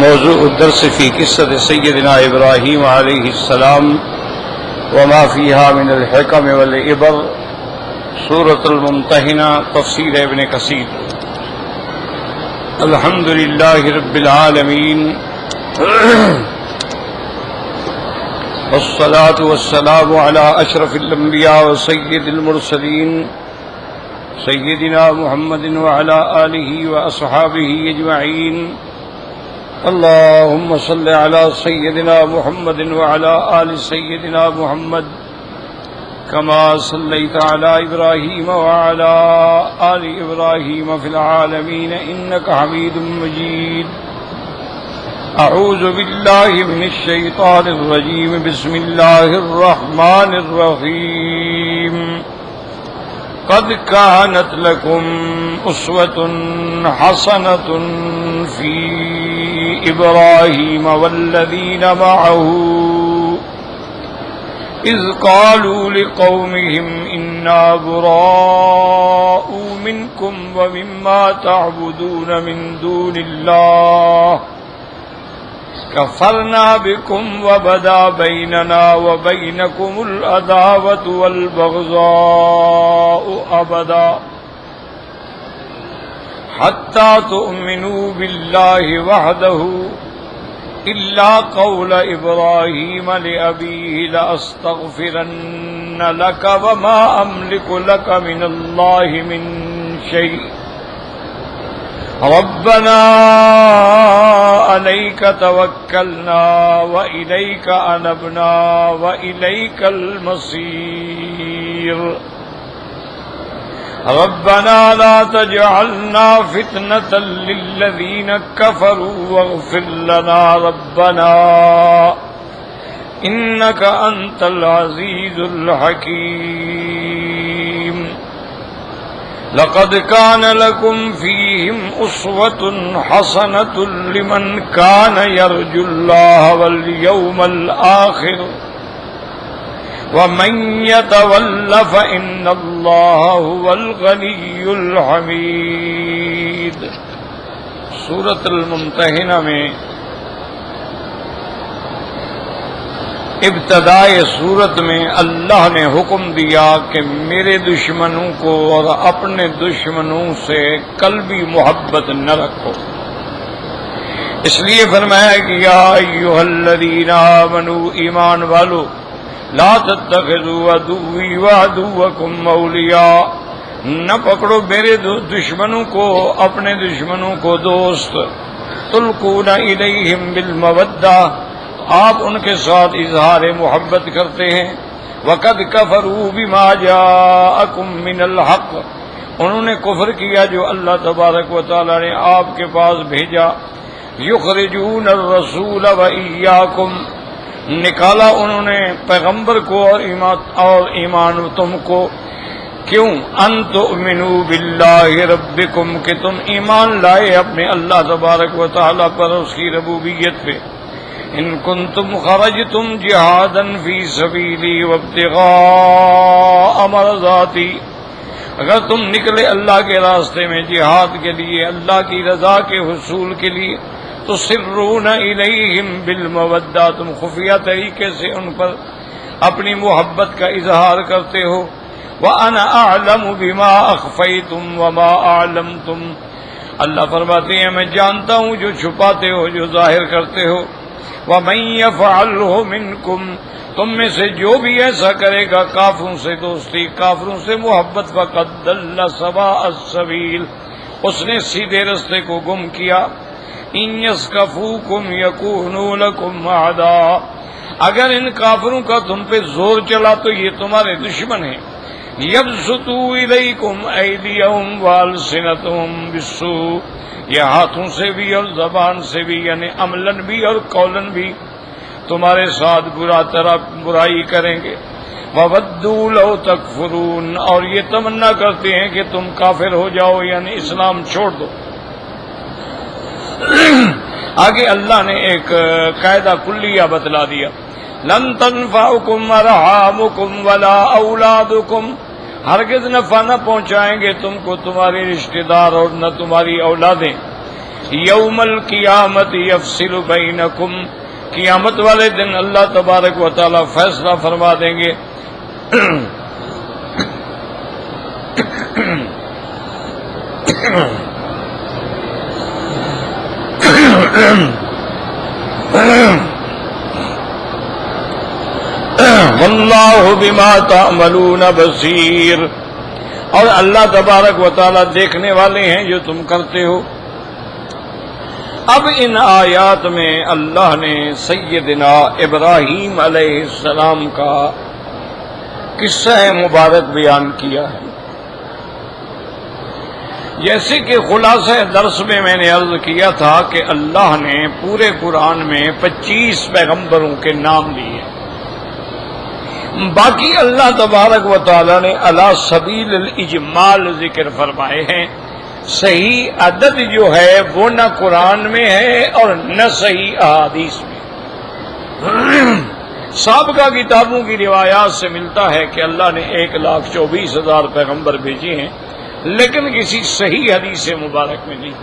موضوع الدرس في قصة سيدنا إبراهيم عليه السلام وما فيها من الحكم والعبر سورة الممتحنة تفسير ابن كثير. الحمد لله رب العالمين والصلاة والسلام على أشرف الأنبياء وسيد المرسلين سيدنا محمد وعلى آله وأصحابه أجمعين. اللهم صل على سيدنا محمد وعلى آل سيدنا محمد كما صليت على إبراهيم وعلى آل إبراهيم في العالمين إنك حميد مجيد. أعوذ بالله من الشيطان الرجيم. بسم الله الرحمن الرحيم. قد كانت لكم أسوة حسنة في إبراهيم والذين معه إذ قالوا لقومهم إنا براء منكم ومما تعبدون من دون الله كفرنا بكم وبدا بيننا وبينكم العداوة والبغضاء أبدا حتى تؤمنوا بالله وحده إلا قول إبراهيم لأبيه لأستغفرن لك وما أملك لك من الله من شيء ربنا عليك توكلنا وإليك أنبنا وإليك المصير ربنا لا تجعلنا فتنة للذين كفروا واغفر لنا ربنا إنك أنت العزيز الحكيم. لقد كان لكم فيهم أسوة حسنة لمن كان يرجو الله واليوم الآخر ومن يتول فإن الله هو الغني الحميد. سورۃ الممتحنہ میں ابتدائے سورت میں اللہ نے حکم دیا کہ میرے دشمنوں کو اور اپنے دشمنوں سے قلبی محبت نہ رکھو. اس لیے فرمایا کہ یا ایھا الذین آمنوا ایمان والو لا تتخذوا عدوی وعدوکم اولیاء نہ پکڑو میرے دشمنوں کو اپنے دشمنوں کو دوست. تلقون الیہم بالمودہ آپ ان کے ساتھ اظہار محبت کرتے ہیں. وقد کفروا بما جاءکم من الحق انہوں نے کفر کیا جو اللہ تبارک و تعالی نے آپ کے پاس بھیجا. یخرجون الرسول وایاکم نکالا انہوں نے پیغمبر کو اور ایمان تم کو. کیوں؟ ان تؤمنوا باللہ ربکم کہ تم ایمان لائے اپنے اللہ تبارک و تعالی پر اس کی ربوبیت پہ. ان کنتم خرجتم جہادا فی سبیلی وابتغاء مرضاتی اگر تم نکلے اللہ کے راستے میں جہاد کے لیے اللہ کی رضا کے حصول کے لیے تو سرون الیہم بالمودہ تم خفیہ طریقے سے ان پر اپنی محبت کا اظہار کرتے ہو. وَأَنَا أَعْلَمُ بِمَا أَخْفَيْتُمْ وَمَا أَعْلَمْتُمْ اللہ فرماتے ہیں میں جانتا ہوں جو چھپاتے ہو جو ظاہر کرتے ہو. وَمَن يَفْعَلْهُ مِنْكُمْ تم میں سے جو بھی ایسا کرے گا کافروں سے دوستی کافروں سے محبت فقد ضل سواء السبیل اس نے سیدھے رستے کو گم کیا. ان یثقفوکم یکونوا لکم اعداء اگر ان کافروں کا تم پہ زور چلا تو یہ تمہارے دشمن ہیں. یبسطوا الیکم ایدیہم والسنتہم بالسوء یہ ہاتھوں سے بھی اور زبان سے بھی یعنی عملاً بھی اور قولاً بھی تمہارے ساتھ برائی کریں گے. وَوَدُّوا لَوْ تَكْفُرُونَ اور یہ تمنا کرتے ہیں کہ تم کافر ہو جاؤ یعنی اسلام چھوڑ دو. آگے اللہ نے ایک قاعدہ کلیہ بتلا دیا. لن تنفعکم ارحامکم ولا اولادکم ہرگز نفع نہ پہنچائیں گے تم کو تمہارے رشتہ دار اور نہ تمہاری اولادیں. یوم القیامت یفصل بینکم، قیامت والے دن اللہ تبارک و تعالی فیصلہ فرما دیں گے۔ واللہ بما تعملون بصیر، اور اللہ تبارک و تعالی دیکھنے والے ہیں جو تم کرتے ہو۔ اب ان آیات میں اللہ نے سیدنا ابراہیم علیہ السلام کا قصہ مبارک بیان کیا ہے۔ جیسے کہ خلاصہ درس میں نے عرض کیا تھا کہ اللہ نے پورے قرآن میں 25 پیغمبروں کے نام لیے، باقی اللہ تبارک و تعالی نے علی سبیل الاجمال ذکر فرمائے ہیں۔ صحیح عدد جو ہے وہ نہ قرآن میں ہے اور نہ صحیح احادیث میں۔ سابقہ کتابوں کی روایات سے ملتا ہے کہ اللہ نے 1,24,000 پیغمبر بھیجے ہیں، لیکن کسی صحیح حدیث مبارک میں نہیں۔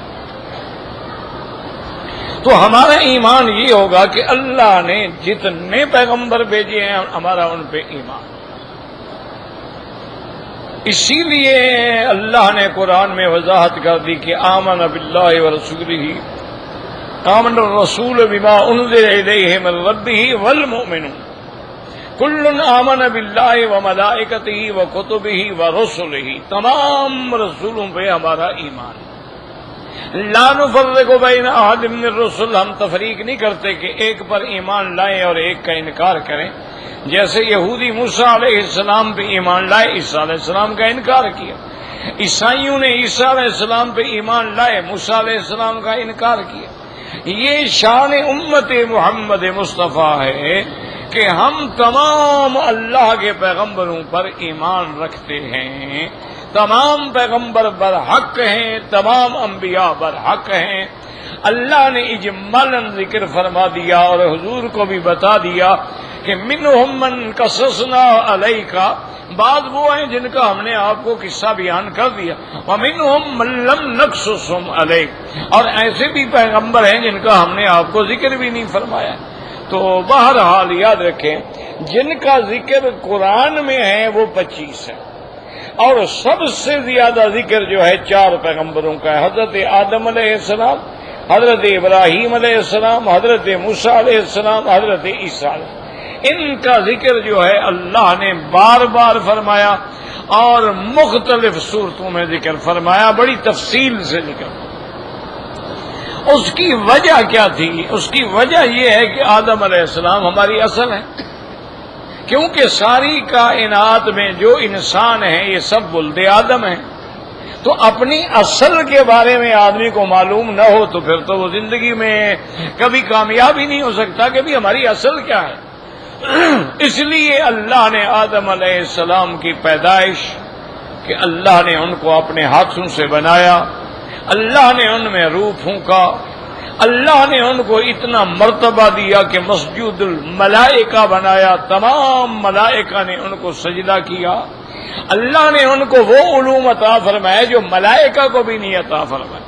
تو ہمارا ایمان یہ ہوگا کہ اللہ نے جتنے پیغمبر بھیجے ہیں ہمارا ان پہ ایمان۔ اسی لیے اللہ نے قرآن میں وضاحت کر دی کہ آمن باللہ ورسولہ، آمن الرسول بما انزل الیہ من ربہ والمؤمنون کل آمن باللہ وملائکتہ وکتبہ ورسلہ، تمام رسولوں پہ ہمارا ایمان۔ لا نفرق بین احد من الرسل، ہم تفریق نہیں کرتے کہ ایک پر ایمان لائیں اور ایک کا انکار کریں۔ جیسے یہودی موسیٰ علیہ السلام پہ ایمان لائے، عیسیٰ علیہ السلام کا انکار کیا، عیسائیوں نے عیسیٰ علیہ السلام پہ ایمان لائے، موسیٰ علیہ السلام کا انکار کیا۔ یہ شان امت محمد مصطفیٰ ہے کہ ہم تمام اللہ کے پیغمبروں پر ایمان رکھتے ہیں، تمام پیغمبر برحق ہیں، تمام انبیاء برحق ہیں۔ اللہ نے اجمالاً ذکر فرما دیا اور حضور کو بھی بتا دیا کہ منہم من قصصنا علیک، بعض وہ ہیں جن کا ہم نے آپ کو قصہ بیان کر دیا، ومنہم من لم نقصصہم علیک، اور ایسے بھی پیغمبر ہیں جن کا ہم نے آپ کو ذکر بھی نہیں فرمایا۔ تو بہرحال یاد رکھیں جن کا ذکر قرآن میں ہے وہ 25 ہے، اور سب سے زیادہ ذکر جو ہے 4 پیغمبروں کا ہے، حضرت آدم علیہ السلام، حضرت ابراہیم علیہ السلام، حضرت موسیٰ علیہ السلام، حضرت عیسیٰ علیہ السلام۔ ان کا ذکر جو ہے اللہ نے بار بار فرمایا اور مختلف صورتوں میں ذکر فرمایا، بڑی تفصیل سے ذکر۔ اس کی وجہ کیا تھی؟ اس کی وجہ یہ ہے کہ آدم علیہ السلام ہماری اصل ہے، کیونکہ ساری کائنات میں جو انسان ہیں یہ سب ولد آدم ہیں، تو اپنی اصل کے بارے میں آدمی کو معلوم نہ ہو تو پھر تو وہ زندگی میں کبھی کامیاب ہی نہیں ہو سکتا کہ بھی ہماری اصل کیا ہے۔ اس لیے اللہ نے آدم علیہ السلام کی پیدائش کہ اللہ نے ان کو اپنے ہاتھوں سے بنایا، اللہ نے ان میں روح پھونکا، اللہ نے ان کو اتنا مرتبہ دیا کہ مسجود الملائکہ بنایا، تمام ملائکہ نے ان کو سجدہ کیا، اللہ نے ان کو وہ علوم عطا فرمائے جو ملائکہ کو بھی نہیں عطا فرمائے،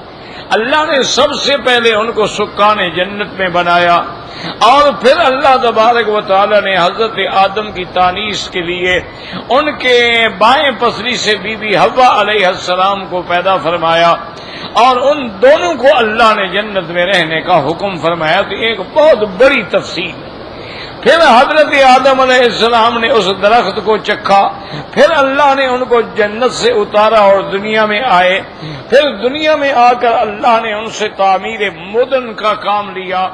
اللہ نے سب سے پہلے ان کو سکان جنت میں بنایا، اور پھر اللہ تبارک و تعالی نے حضرت آدم کی تانیث کے لیے ان کے بائیں پسلی سے بی بی حوا علیہ السلام کو پیدا فرمایا، اور ان دونوں کو اللہ نے جنت میں رہنے کا حکم فرمایا۔ تو ایک بہت بڑی تفصیل۔ پھر حضرت آدم علیہ السلام نے اس درخت کو چکھا، پھر اللہ نے ان کو جنت سے اتارا اور دنیا میں آئے، پھر دنیا میں آ کر اللہ نے ان سے تعمیر مدن کا کام لیا،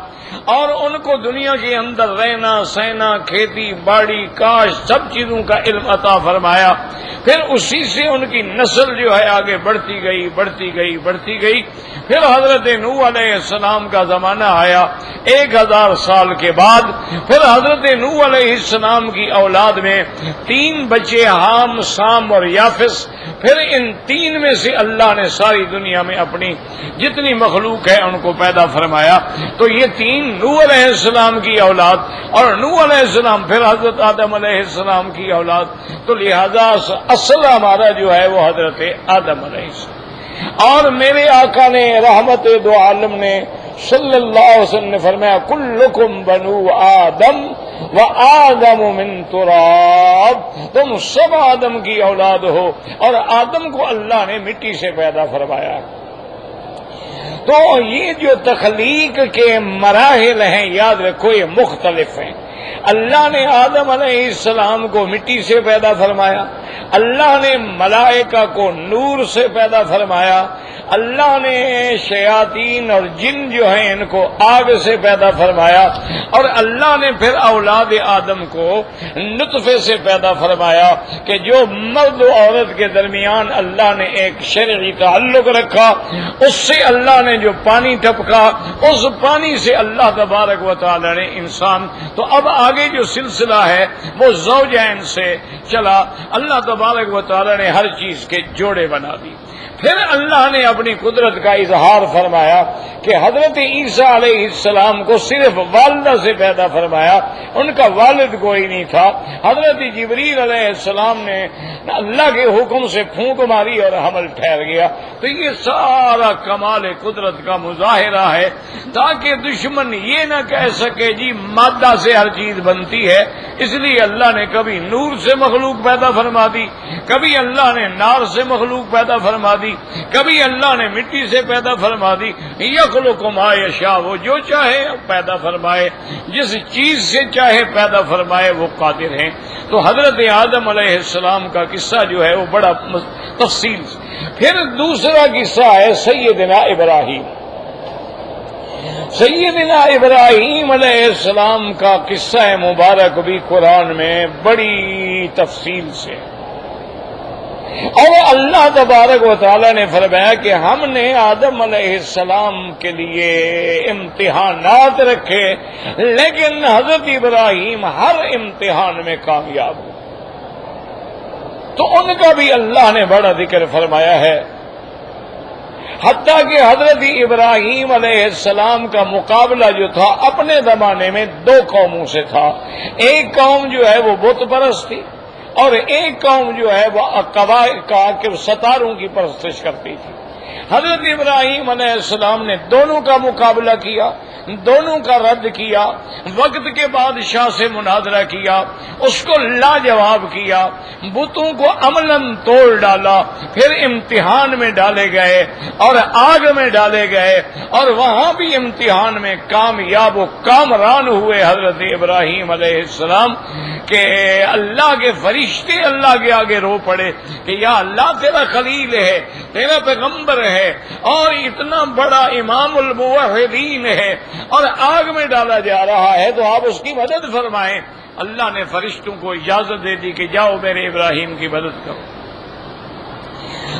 اور ان کو دنیا کے اندر رہنا سہنا، کھیتی باڑی کاش سب چیزوں کا علم عطا فرمایا۔ پھر اسی سے ان کی نسل جو ہے آگے بڑھتی گئی بڑھتی گئی بڑھتی گئی۔ پھر حضرت نوح علیہ السلام کا زمانہ آیا 1000 سال کے بعد، پھر حضرت نوح علیہ السلام کی اولاد میں 3 بچے حام، سام اور یافس۔ پھر ان 3 میں سے اللہ نے ساری دنیا میں اپنی جتنی مخلوق ہے ان کو پیدا فرمایا۔ تو یہ 3 نوح علیہ السلام کی اولاد، اور نوح علیہ السلام پھر حضرت آدم علیہ السلام کی اولاد، تو لہذا اصل ہمارا جو ہے وہ حضرت آدم علیہ السلام۔ اور میرے آقا نے رحمت دو عالم نے صلی اللہ علیہ وسلم نے فرمایا کلکم بنو آدم و آدم من تراب، تم سب آدم کی اولاد ہو اور آدم کو اللہ نے مٹی سے پیدا فرمایا۔ تو یہ جو تخلیق کے مراحل ہیں یاد رکھو یہ مختلف ہیں۔ اللہ نے آدم علیہ السلام کو مٹی سے پیدا فرمایا، اللہ نے ملائکہ کو نور سے پیدا فرمایا، اللہ نے شیاطین اور جن جو ہیں ان کو آگ سے پیدا فرمایا، اور اللہ نے پھر اولاد آدم کو نطفے سے پیدا فرمایا کہ جو مرد و عورت کے درمیان اللہ نے ایک شرعی تعلق رکھا، اس سے اللہ نے جو پانی ٹپکا اس پانی سے اللہ تبارک و تعالی نے انسان، تو اب آگے جو سلسلہ ہے وہ زوجین سے چلا، اللہ تبارک و تعالی نے ہر چیز کے جوڑے بنا دی۔ پھر اللہ نے اپنی قدرت کا اظہار فرمایا کہ حضرت عیسیٰ علیہ السلام کو صرف والدہ سے پیدا فرمایا، ان کا والد کوئی نہیں تھا۔ حضرت جبریل علیہ السلام نے اللہ کے حکم سے پھونک ماری اور حمل ٹھہر گیا۔ تو یہ سارا کمال قدرت کا مظاہرہ ہے تاکہ دشمن یہ نہ کہہ سکے جی مادہ سے ہر چیز بنتی ہے، اس لیے اللہ نے کبھی نور سے مخلوق پیدا فرما دی، کبھی اللہ نے نار سے مخلوق پیدا فرما دی، کبھی اللہ نے مٹی سے پیدا فرما دی۔ یخلق ما یشاء، وہ جو چاہے پیدا فرمائے، جس چیز سے چاہے پیدا فرمائے وہ قادر ہیں۔ تو حضرت آدم علیہ السلام کا قصہ جو ہے وہ بڑا تفصیل سے۔ پھر دوسرا قصہ ہے سیدنا ابراہیم۔ سیدنا ابراہیم علیہ السلام کا قصہ مبارک بھی قرآن میں بڑی تفصیل سے، اور اللہ تبارک و تعالی نے فرمایا کہ ہم نے آدم علیہ السلام کے لیے امتحانات رکھے، لیکن حضرت ابراہیم ہر امتحان میں کامیاب ہوئے۔ تو ان کا بھی اللہ نے بڑا ذکر فرمایا ہے، حتیٰ کہ حضرت ابراہیم علیہ السلام کا مقابلہ جو تھا اپنے زمانے میں دو قوموں سے تھا۔ ایک قوم جو ہے وہ بت پرست تھی، اور ایک قوم جو ہے وہ ستاروں کی پرستش کرتی تھی۔ حضرت ابراہیم علیہ السلام نے دونوں کا مقابلہ کیا، دونوں کا رد کیا، وقت کے بادشاہ سے مناظرہ کیا، اس کو لاجواب کیا، بتوں کو عملاً توڑ ڈالا، پھر امتحان میں ڈالے گئے اور آگ میں ڈالے گئے، اور وہاں بھی امتحان میں کامیاب و کامران ہوئے حضرت ابراہیم علیہ السلام کہ اللہ کے فرشتے اللہ کے آگے رو پڑے کہ یا اللہ تیرا خلیل ہے، تیرا پیغمبر ہے، اور اتنا بڑا امام الموحدین ہے اور آگ میں ڈالا جا رہا ہے، تو آپ اس کی مدد فرمائیں۔ اللہ نے فرشتوں کو اجازت دے دی کہ جاؤ میرے ابراہیم کی مدد کرو۔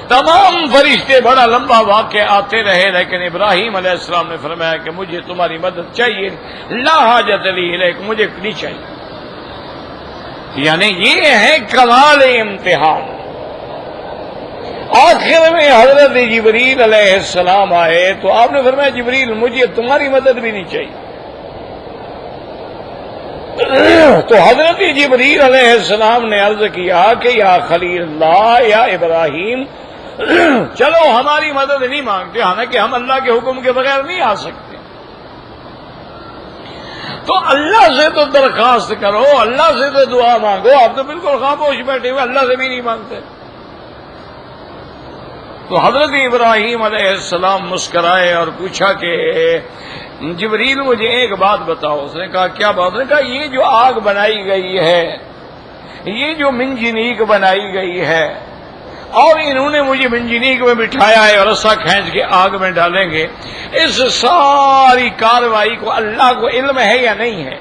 تمام فرشتے بڑا لمبا واقعہ آتے رہے، لیکن ابراہیم علیہ السلام نے فرمایا کہ مجھے تمہاری مدد چاہیے، لا حاجت لی الیک، مجھے نہیں چاہیے۔ یعنی یہ ہے کمال امتحان۔ آخر میں حضرت جبریل علیہ السلام آئے تو آپ نے فرمایا جبریل مجھے تمہاری مدد بھی نہیں چاہیے۔ تو حضرت جبریل علیہ السلام نے عرض کیا کہ یا خلیل اللہ، یا ابراہیم، چلو ہماری مدد نہیں مانگتے، حالانکہ ہم اللہ کے حکم کے بغیر نہیں آ سکتے، تو اللہ سے تو درخواست کرو، اللہ سے تو دعا مانگو، آپ تو بالکل خاموش بیٹھے ہوئے، اللہ سے بھی نہیں مانگتے۔ تو حضرت ابراہیم علیہ السلام مسکرائے اور پوچھا کہ جبریل مجھے ایک بات بتاؤ۔ اس نے کہا کیا بات؟ اس نے کہا یہ جو آگ بنائی گئی ہے، یہ جو منجنیق بنائی گئی ہے، اور انہوں نے مجھے منجنیق میں بٹھایا ہے اور رسا کھینچ کے آگ میں ڈالیں گے، اس ساری کاروائی کو اللہ کو علم ہے یا نہیں ہے؟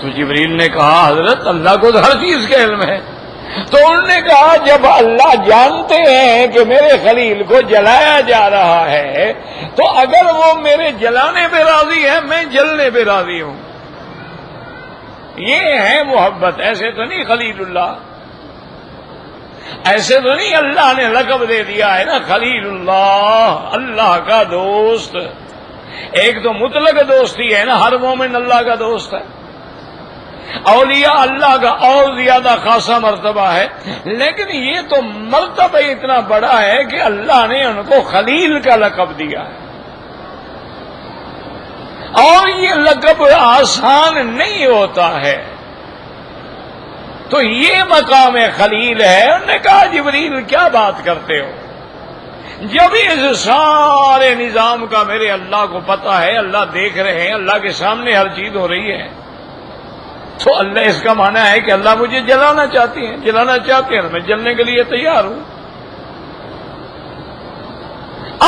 تو جبریل نے کہا حضرت اللہ کو تو ہر چیز کا علم ہے۔ تو انہوں نے کہا جب اللہ جانتے ہیں کہ میرے خلیل کو جلایا جا رہا ہے، تو اگر وہ میرے جلانے پہ راضی ہے، میں جلنے پہ راضی ہوں۔ یہ ہے محبت، ایسے تو نہیں خلیل اللہ، ایسے تو نہیں اللہ نے لقب دے دیا ہے نا خلیل اللہ، اللہ کا دوست۔ ایک تو مطلق دوستی ہے نا، ہر مومن اللہ کا دوست ہے، اولیاء اللہ کا اور زیادہ خاصا مرتبہ ہے، لیکن یہ تو مرتبہ اتنا بڑا ہے کہ اللہ نے ان کو خلیل کا لقب دیا ہے، اور یہ لقب آسان نہیں ہوتا ہے۔ تو یہ مقام خلیل ہے۔ انہوں نے کہا جبریل کیا بات کرتے ہو؟ جب اس سارے نظام کا میرے اللہ کو پتا ہے، اللہ دیکھ رہے ہیں، اللہ کے سامنے ہر چیز ہو رہی ہے، تو اللہ اس کا معنی ہے کہ اللہ مجھے جلانا چاہتی ہیں، جلانا چاہتے ہیں، میں جلنے کے لیے تیار ہوں۔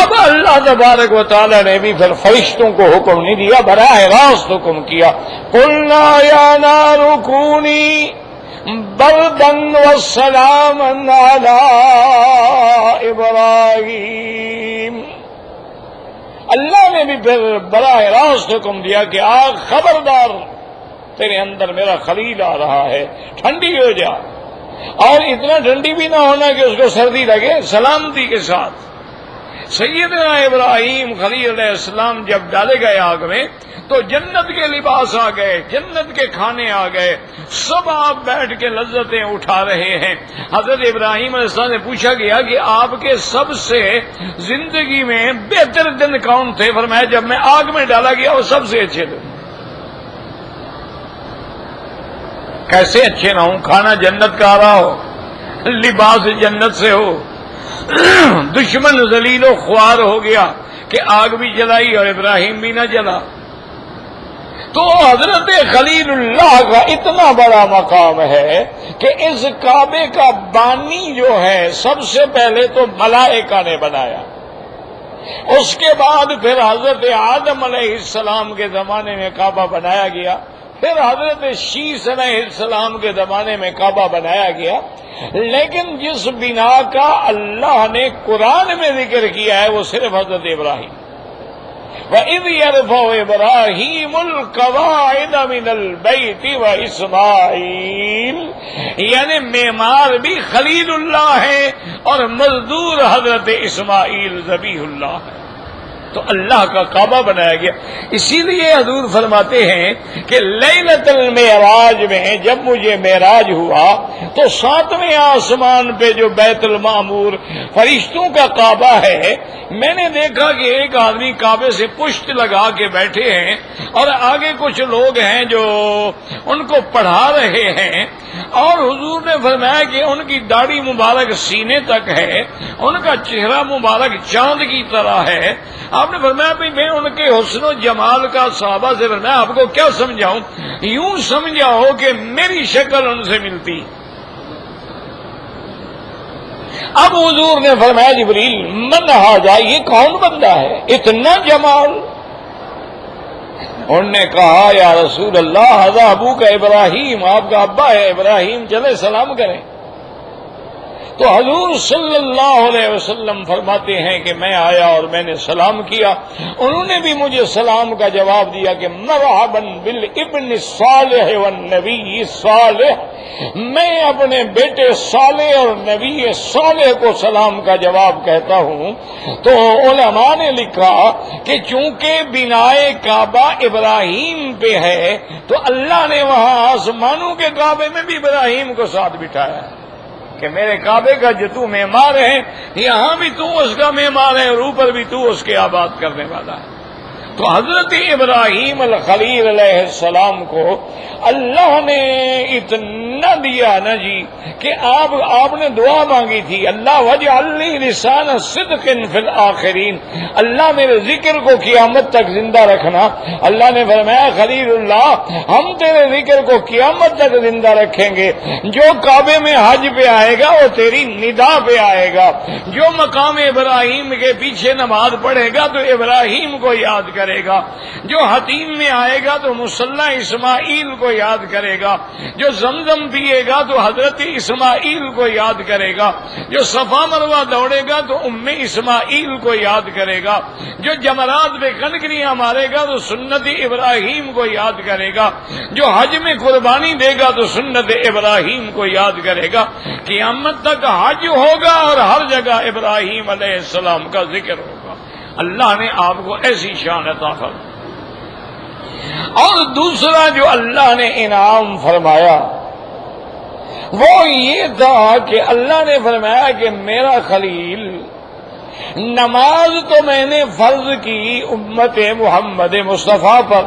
اب اللہ تبارک و تعالی نے بھی پھر فرشتوں کو حکم نہیں دیا، براہ راست حکم کیا، قلنا یا نار کونی بردن وسلاما علی ابراہیم۔ اللہ نے بھی پھر براہ راست حکم دیا کہ آگ خبردار، تیرے اندر میرا خلیل آ رہا ہے، ٹھنڈی ہو جا، اور اتنا ٹھنڈی بھی نہ ہونا کہ اس کو سردی لگے، سلامتی کے ساتھ۔ سیدنا ابراہیم خلیل علیہ السلام جب ڈالے گئے آگ میں تو جنت کے لباس آ گئے، جنت کے کھانے آ گئے، سب آپ بیٹھ کے لذتیں اٹھا رہے ہیں۔ حضرت ابراہیم علیہ السلام نے پوچھا گیا کہ آپ کے سب سے زندگی میں بہتر دن کون تھے؟ فرمایا جب میں آگ میں ڈالا گیا وہ سب سے اچھے دن۔ کیسے اچھے نہ ہوں؟ کھانا جنت کا آ رہا ہو، لباس جنت سے ہو، دشمن ذلیل و خوار ہو گیا کہ آگ بھی جلائی اور ابراہیم بھی نہ جلا۔ تو حضرت خلیل اللہ کا اتنا بڑا مقام ہے کہ اس کعبے کا بانی جو ہے سب سے پہلے تو ملائکہ نے بنایا، اس کے بعد پھر حضرت آدم علیہ السلام کے زمانے میں کعبہ بنایا گیا، پھر حضرت شیس علیہ السلام کے زمانے میں کعبہ بنایا گیا۔ لیکن جس بنا کا اللہ نے قرآن میں ذکر کیا ہے وہ صرف حضرت ابراہیم، وَإِذْ يَرْفَعُ إِبْرَاهِيمُ الْقَوَاعِدَ مِنَ الْبَيْتِ وَإِسْمَاعِيلُ، یعنی معمار بھی خلیل اللہ ہے اور مزدور حضرت اسماعیل ذبیح اللہ ہے۔ تو اللہ کا کعبہ بنایا گیا۔ اسی لیے حضور فرماتے ہیں کہ لیلۃ المعراج میں جب مجھے معراج ہوا تو 7ویں آسمان پہ جو بیت المعمور فرشتوں کا کعبہ ہے، میں نے دیکھا کہ ایک آدمی کعبے سے پشت لگا کے بیٹھے ہیں اور آگے کچھ لوگ ہیں جو ان کو پڑھا رہے ہیں، اور حضور نے فرمایا کہ ان کی داڑھی مبارک سینے تک ہے، ان کا چہرہ مبارک چاند کی طرح ہے۔ آپ نے فرمایا بھی میں ان کے حسن و جمال کا صحابہ سے فرمایا آپ کو کیا سمجھاؤں؟ یوں سمجھاؤ کہ میری شکل ان سے ملتی۔ اب حضور نے فرمایا جبریل من ھذا، یہ کون بندہ ہے اتنا جمال؟ انہوں نے کہا یا رسول اللہ ھذا ابوک ابراہیم، آپ کا ابا ہے ابراہیم، چلے سلام کریں۔ تو حضور صلی اللہ علیہ وسلم فرماتے ہیں کہ میں آیا اور میں نے سلام کیا، انہوں نے بھی مجھے سلام کا جواب دیا کہ مرحبا بالابن الصالح والنبی الصالح، میں اپنے بیٹے صالح اور نبی صالح کو سلام کا جواب کہتا ہوں۔ تو علماء نے لکھا کہ چونکہ بنائے کعبہ ابراہیم پہ ہے تو اللہ نے وہاں آسمانوں کے کعبے میں بھی ابراہیم کو ساتھ بٹھایا ہے کہ میرے کعبے کا جو تو معمار ہے یہاں بھی تو اس کا معمار ہے اور اوپر بھی تو اس کے آباد کرنے والا ہے۔ تو حضرت ابراہیم الخلیل علیہ السلام کو اللہ نے اتنا دیا نا جی کہ آپ نے دعا مانگی تھی اللہ واجعل لی لسان صدق فی الآخرین، اللہ میرے ذکر کو قیامت تک زندہ رکھنا۔ اللہ نے فرمایا خلیل اللہ ہم تیرے ذکر کو قیامت تک زندہ رکھیں گے، جو کعبے میں حج پہ آئے گا وہ تیری ندا پہ آئے گا، جو مقام ابراہیم کے پیچھے نماز پڑھے گا تو ابراہیم کو یاد کرے گا، جو حتیم میں آئے گا تو مصلی اسماعیل کو یاد کرے گا، جو زمزم پیے گا تو حضرت اسماعیل کو یاد کرے گا، جو صفا مروہ دوڑے گا تو ام اسماعیل کو یاد کرے گا، جو جمرات پہ کنکریاں مارے گا تو سنت ابراہیم کو یاد کرے گا، جو حج میں قربانی دے گا تو سنت ابراہیم کو یاد کرے گا۔ قیامت تک حج ہوگا اور ہر جگہ ابراہیم علیہ السلام کا ذکر ہوگا۔ اللہ نے آپ کو ایسی شان عطا فرمائی۔ اور دوسرا جو اللہ نے انعام فرمایا وہ یہ تھا کہ اللہ نے فرمایا کہ میرا خلیل نماز تو میں نے فرض کی امت محمد مصطفیٰ پر،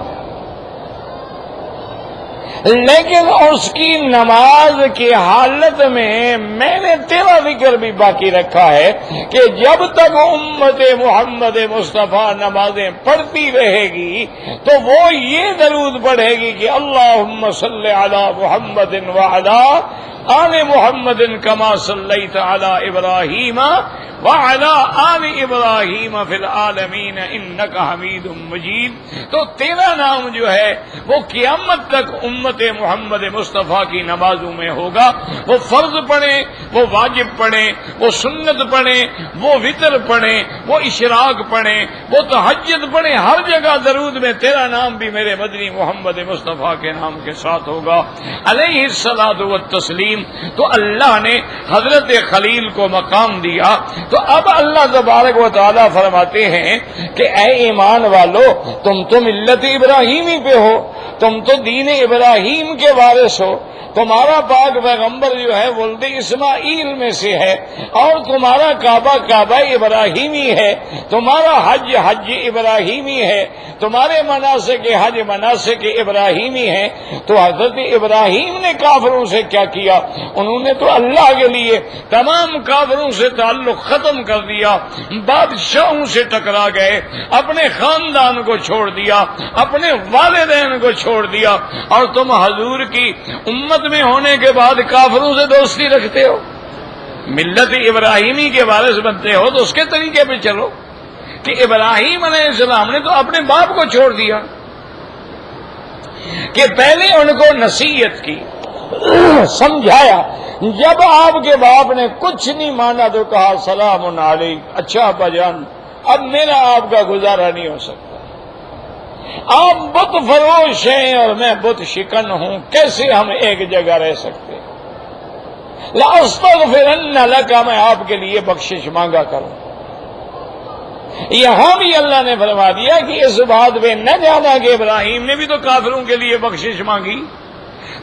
لیکن اس کی نماز کی حالت میں نے تیرا ذکر بھی باقی رکھا ہے کہ جب تک امت محمد مصطفیٰ نمازیں پڑھتی رہے گی تو وہ یہ درود پڑھے گی کہ اللہم صلی علی محمد وعلی آل محمد کما صلیت علی ابراہیم وعلی آل ابراہیم فی العالمین انک حمید مجید۔ تو تیرا نام جو ہے وہ قیامت تک امت محمد مصطفیٰ کی نمازوں میں ہوگا، وہ فرض پڑھیں، وہ واجب پڑھیں، وہ سنت پڑھیں، وہ وتر پڑھیں، وہ اشراق پڑھیں، وہ تہجد پڑھیں، ہر جگہ درود میں تیرا نام بھی میرے مدنی محمد مصطفیٰ کے نام کے ساتھ ہوگا علیہ الصلاۃ والتسلیم۔ تو اللہ نے حضرت خلیل کو مقام دیا۔ تو اب اللہ تبارک و تعالیٰ فرماتے ہیں کہ اے ایمان والو، تم تو ملت ابراہیمی پہ ہو، تم تو دین ابراہیم کے وارث ہو، تمہارا پاک پیغمبر جو ہے ولد اسماعیل میں سے ہے، اور تمہارا کعبہ ابراہیمی ہے، تمہارا حج ابراہیمی ہے، تمہارے مناسک حج مناسک ابراہیمی ہے۔ تو حضرت ابراہیم نے کافروں سے کیا کیا؟ انہوں نے تو اللہ کے لیے تمام کافروں سے تعلق ختم کر دیا، بادشاہوں سے ٹکرا گئے، اپنے خاندان کو چھوڑ دیا، اپنے والدین کو چھوڑ دیا، اور تم حضور کی امت میں ہونے کے بعد کافروں سے دوستی رکھتے ہو، ملت ابراہیمی کے وارث بنتے ہو تو اس کے طریقے پہ چلو کہ ابراہیم علیہ السلام نے تو اپنے باپ کو چھوڑ دیا کہ پہلے ان کو نصیحت کی، سمجھایا، جب آپ کے باپ نے کچھ نہیں مانا تو کہا سلام علیک، اچھا ابا جان اب میرا آپ کا گزارا نہیں ہو سکتا، آپ بت فروش ہیں اور میں بت شکن ہوں، کیسے ہم ایک جگہ رہ سکتے؟ لَأَسْتَغْفِرَنَّ لَكَ، میں آپ کے لیے بخشش مانگا کروں۔ یہاں بھی اللہ نے فرما دیا کہ اس بات پہ نہ جانا کہ ابراہیم نے بھی تو کافروں کے لیے بخشش مانگی،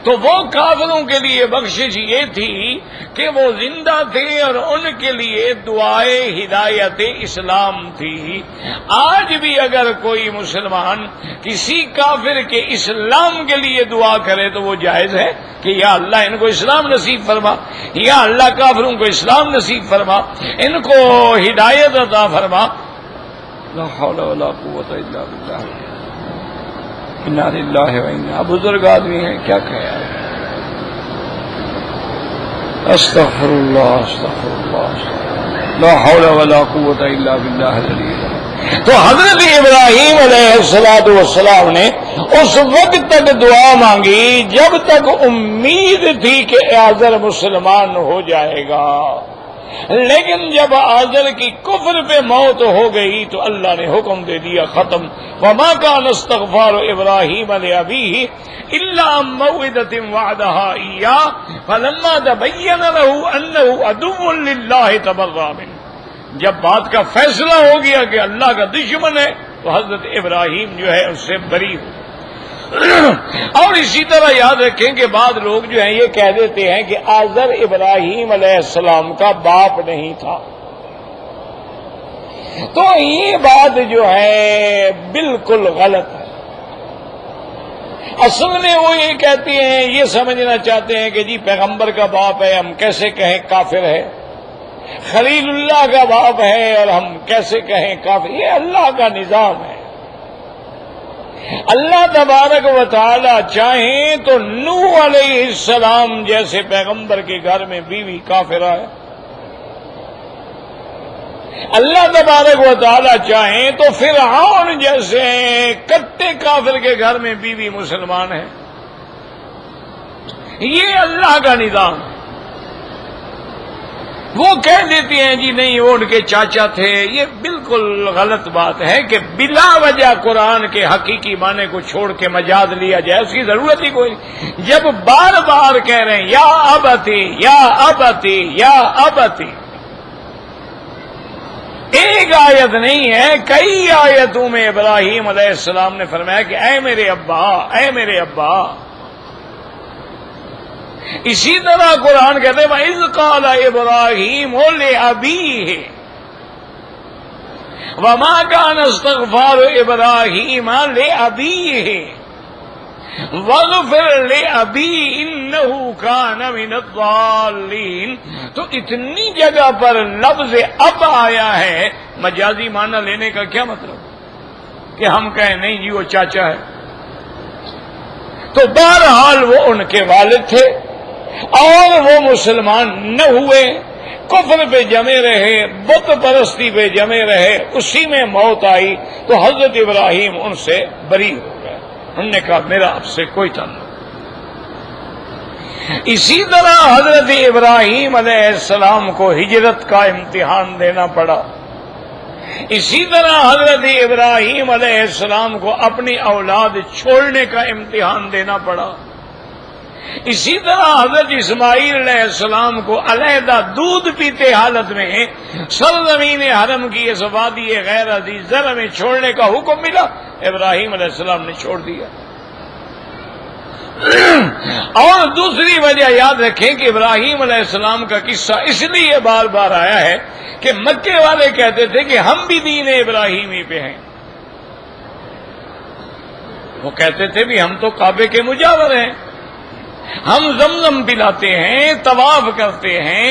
تو وہ کافروں کے لیے بخشش یہ تھی کہ وہ زندہ تھے اور ان کے لیے دعائے ہدایت اسلام تھی۔ آج بھی اگر کوئی مسلمان کسی کافر کے اسلام کے لیے دعا کرے تو وہ جائز ہے کہ یا اللہ ان کو اسلام نصیب فرما، یا اللہ کافروں کو اسلام نصیب فرما، ان کو ہدایت عطا فرما۔ لا حول ولا قوت الا باللہ، انا للہ و انا، بزرگ آدمی ہیں کیا کہے، استغفر اللہ استغفر اللہ، لا حول ولا قوت الا باللہ العلی العظیم۔ تو حضرت ابراہیم علیہ السلام نے اس وقت تک دعا مانگی جب تک امید تھی کہ آزر مسلمان ہو جائے گا، لیکن جب آزر کی کفر پہ موت ہو گئی تو اللہ نے حکم دے دیا ختم۔ وما كان استغفار ابراہیم لأبیہ الا عن موعدۃ وعدہا ایاہ فلما تبین له انہ عدو للہ تبرأ منہ۔ جب بات کا فیصلہ ہو گیا کہ اللہ کا دشمن ہے تو حضرت ابراہیم جو ہے اس سے بری ہو۔ اور اسی طرح یاد رکھیں کہ بعض لوگ جو ہیں یہ کہہ دیتے ہیں کہ آزر ابراہیم علیہ السلام کا باپ نہیں تھا، تو یہ بات جو ہے بالکل غلط ہے۔ اصل میں وہ یہ کہتے ہیں، یہ سمجھنا چاہتے ہیں کہ جی پیغمبر کا باپ ہے ہم کیسے کہیں کافر ہے، خلیل اللہ کا باپ ہے اور ہم کیسے کہیں کافر۔ یہ اللہ کا نظام ہے۔ اللہ تبارک و تعالی چاہیں تو نوح علیہ السلام جیسے پیغمبر کے گھر میں بیوی کافرہ ہے، اللہ تبارک و تعالی چاہیں تو فرعون جیسے کتے کافر کے گھر میں بیوی مسلمان ہے۔ یہ اللہ کا نظام ہے۔ وہ کہہ دیتے ہیں جی نہیں وہ ان کے چاچا تھے، یہ بالکل غلط بات ہے کہ بلا وجہ قرآن کے حقیقی معنی کو چھوڑ کے مجاز لیا جائے، اس کی ضرورت ہی کوئی نہیں۔ جب بار بار کہہ رہے ہیں یا ابتی یا ابتی یا ابتی، ایک ایک آیت نہیں ہے، کئی آیتوں میں ابراہیم علیہ السلام نے فرمایا کہ اے میرے ابا، اے میرے ابا۔ اسی طرح قرآن کہتے ہیں وَإِذْ قَالَ إِبْرَاهِيمُ لِأَبِيهِ وَمَا كَانَ اسْتِغْفَارُ إِبْرَاهِيمَ لِأَبِيهِ وَاغْفِرْ لِأَبِي إِنَّهُ كَانَ مِنَ الضَّالِّينَ۔ تو اتنی جگہ پر لفظ اب آیا ہے، مجازی معنی لینے کا کیا مطلب کہ ہم کہیں نہیں جی وہ چاچا ہے؟ تو بہرحال وہ ان کے والد تھے اور وہ مسلمان نہ ہوئے، کفر پہ جمے رہے، بت پرستی پہ جمے رہے، اسی میں موت آئی تو حضرت ابراہیم ان سے بری ہو گئے، انہوں نے کہا میرا اب سے کوئی تعلق۔ اسی طرح حضرت ابراہیم علیہ السلام کو ہجرت کا امتحان دینا پڑا، اسی طرح حضرت ابراہیم علیہ السلام کو اپنی اولاد چھوڑنے کا امتحان دینا پڑا، اسی طرح حضرت اسماعیل علیہ السلام کو علیحدہ دودھ پیتے حالت میں سرزمین حرم کی اس وادی غیر عزیز زرع میں چھوڑنے کا حکم ملا، ابراہیم علیہ السلام نے چھوڑ دیا۔ اور دوسری وجہ یاد رکھیں کہ ابراہیم علیہ السلام کا قصہ اس لیے بار بار آیا ہے کہ مکے والے کہتے تھے کہ ہم بھی دین ابراہیمی پہ ہیں، وہ کہتے تھے بھی ہم تو کعبے کے مجاور ہیں، ہم زمزم پلاتے ہیں، طواف کرتے ہیں،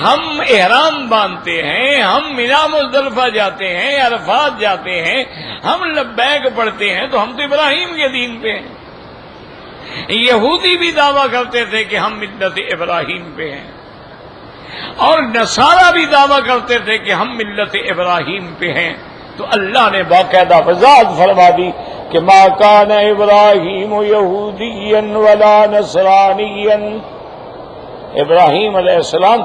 ہم احرام باندھتے ہیں، ہم مینا مزدلفہ جاتے ہیں، عرفات جاتے ہیں، ہم لبیک پڑھتے ہیں، تو ہم تو ابراہیم کے دین پہ ہیں۔ یہودی بھی دعویٰ کرتے تھے کہ ہم ملت ابراہیم پہ ہیں، اور نصارہ بھی دعویٰ کرتے تھے کہ ہم ملت ابراہیم پہ ہیں۔ تو اللہ نے باقاعدہ وضاحت فرما دی کہ ما کان ابراہیم یہودیا ولا نصرانیا، ابراہیم علیہ السلام